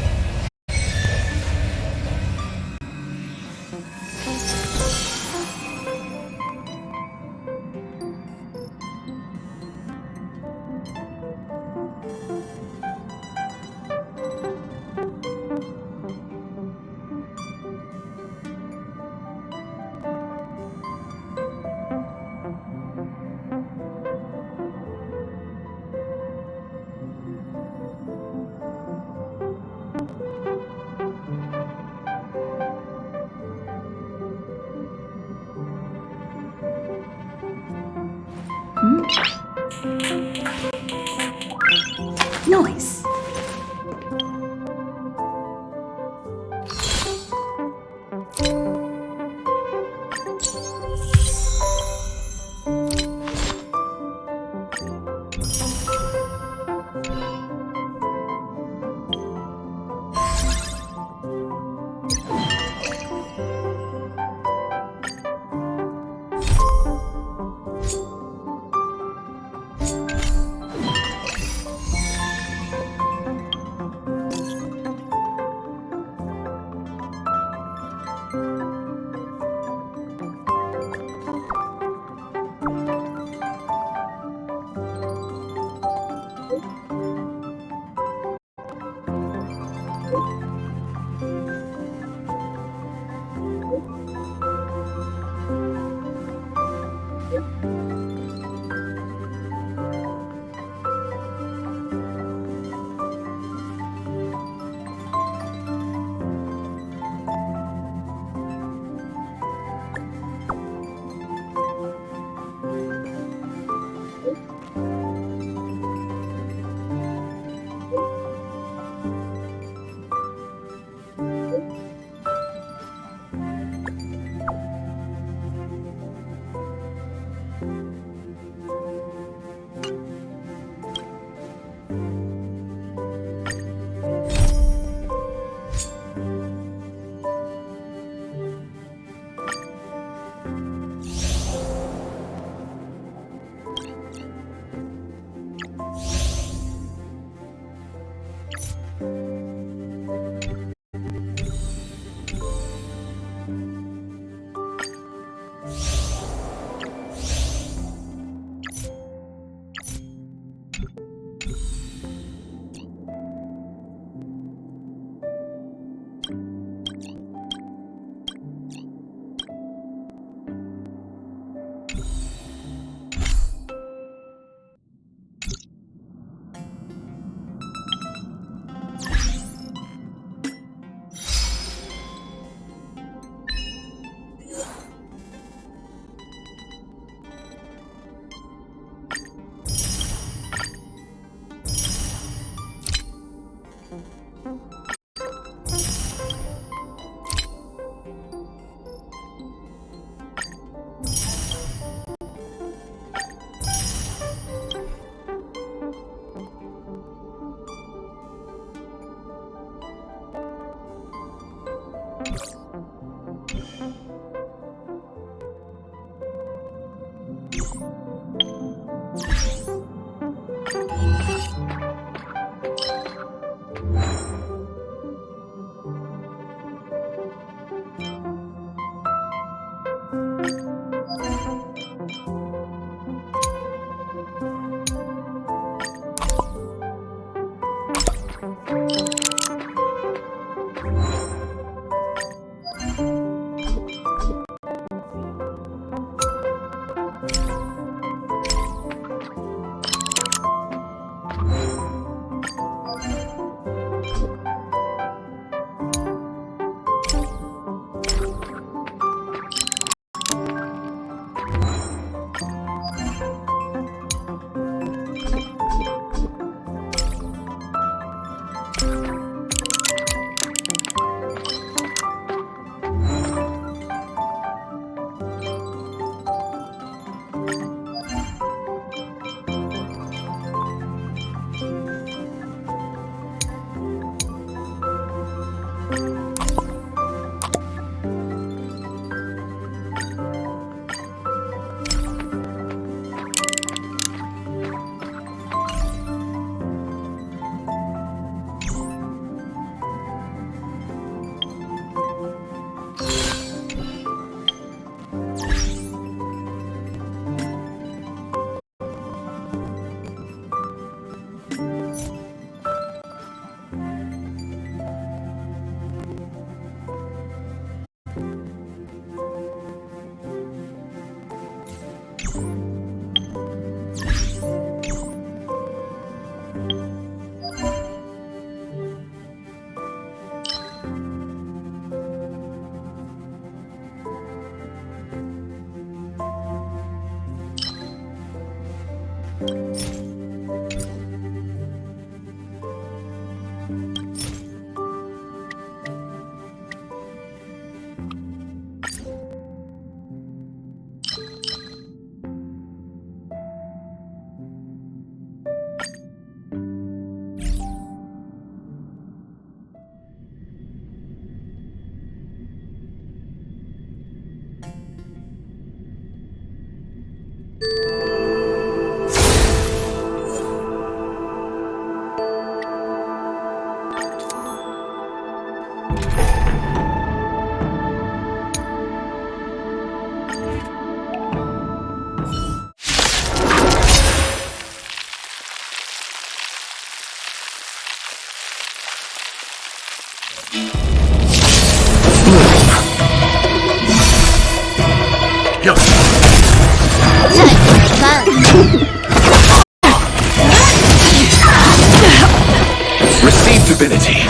Receive divinity.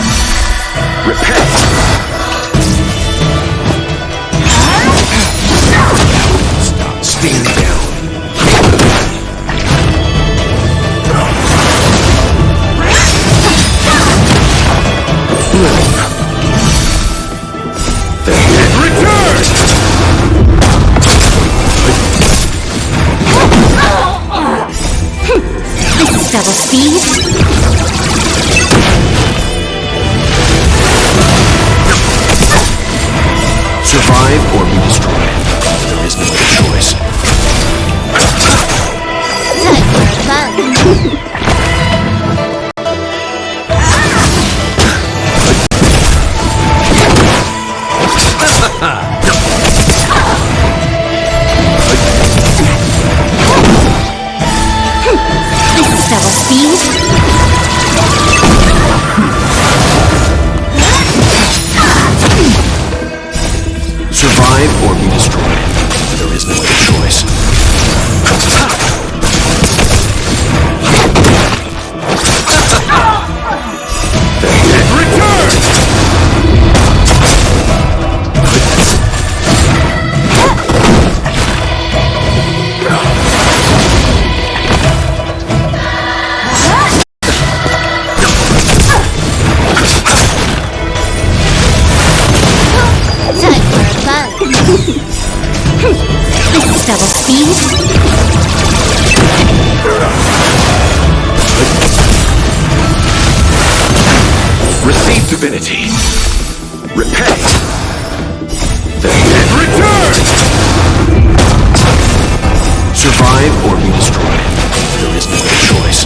Repent. Stop. Stand down. The head returns. This is double speed. Survive or be destroyed. There is no other choice. This is double speed. Survive or be destroyed. There is no other choice. The head returns. This is double speed. Receive divinity. Repent. The head returns. Survive or be destroyed. There is no other choice.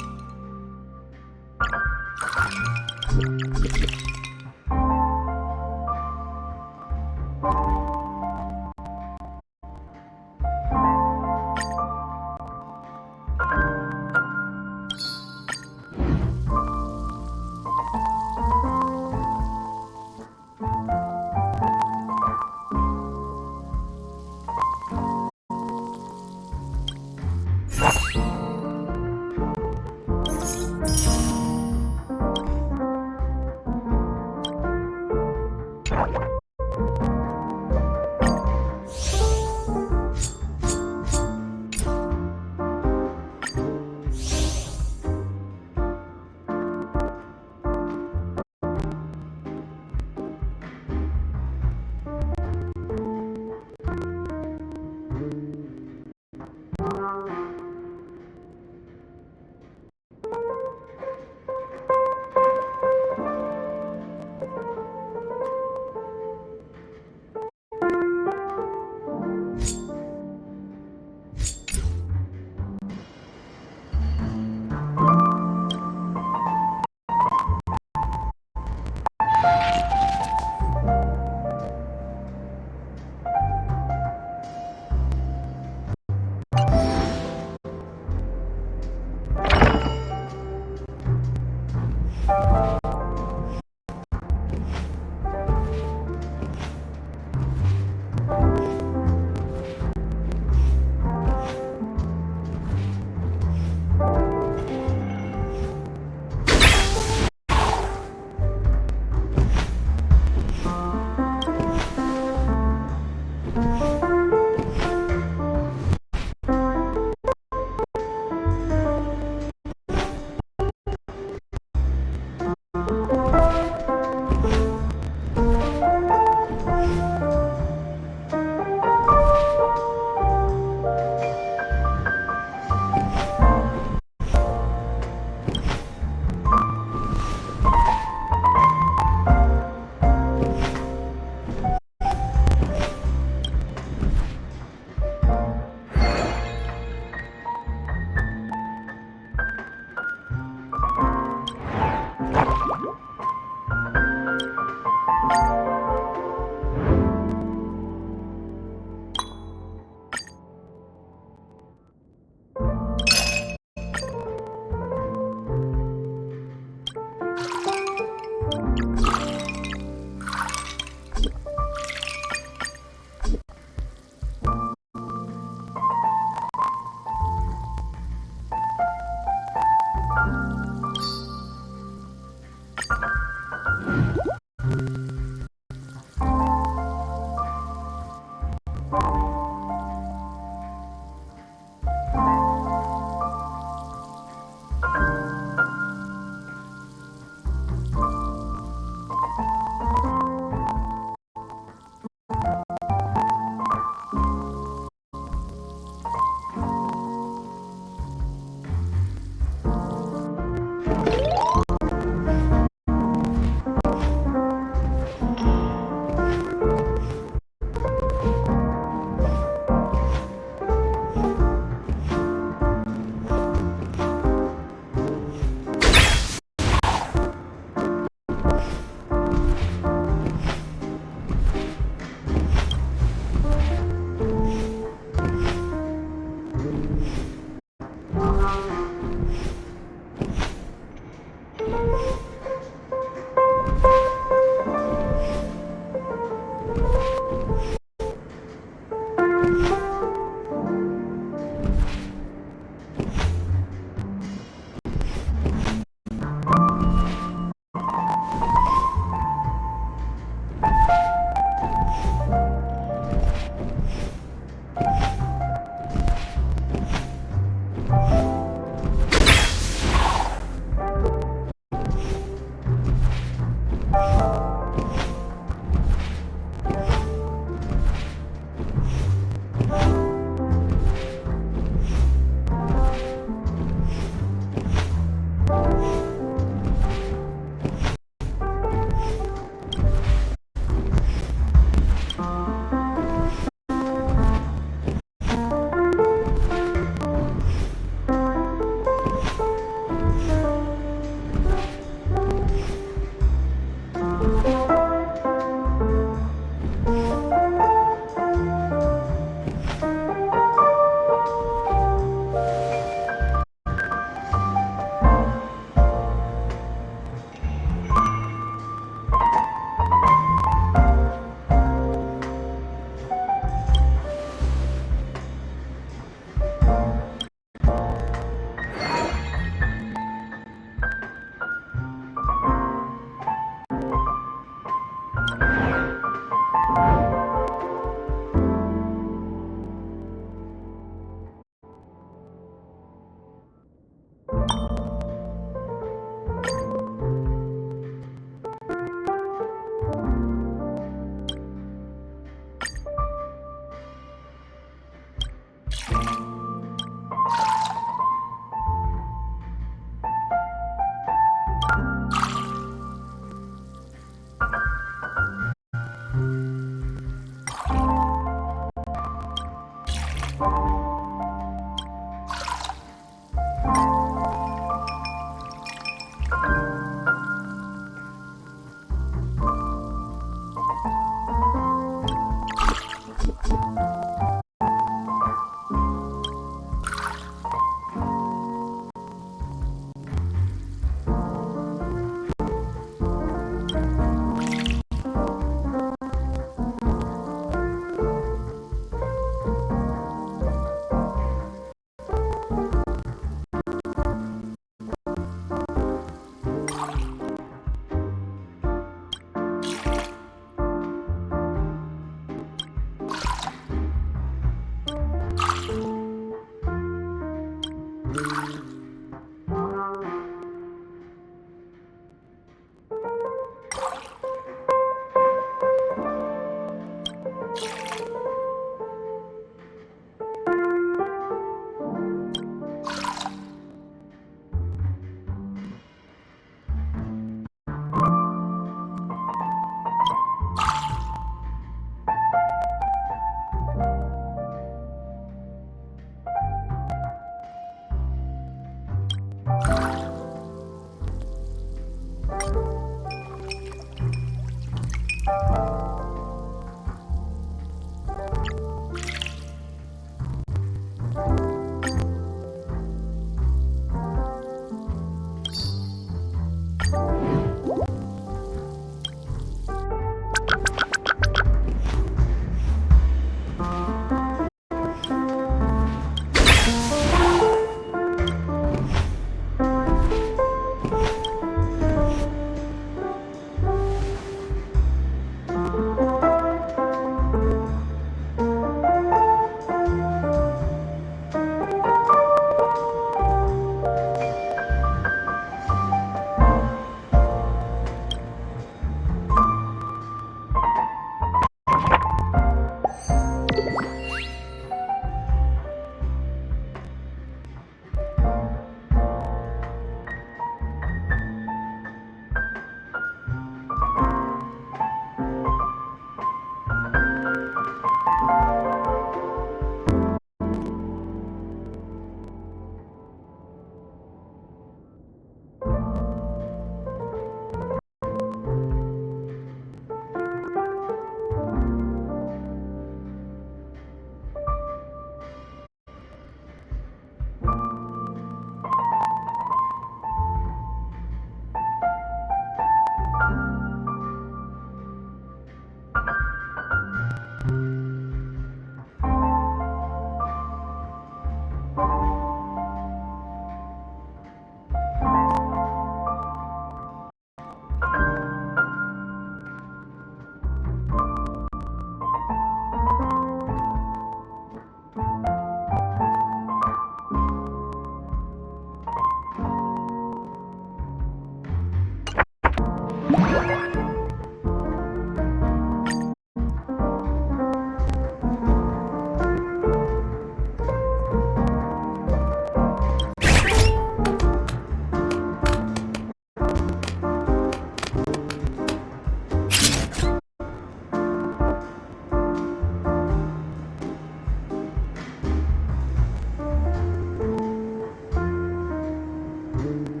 Thank you.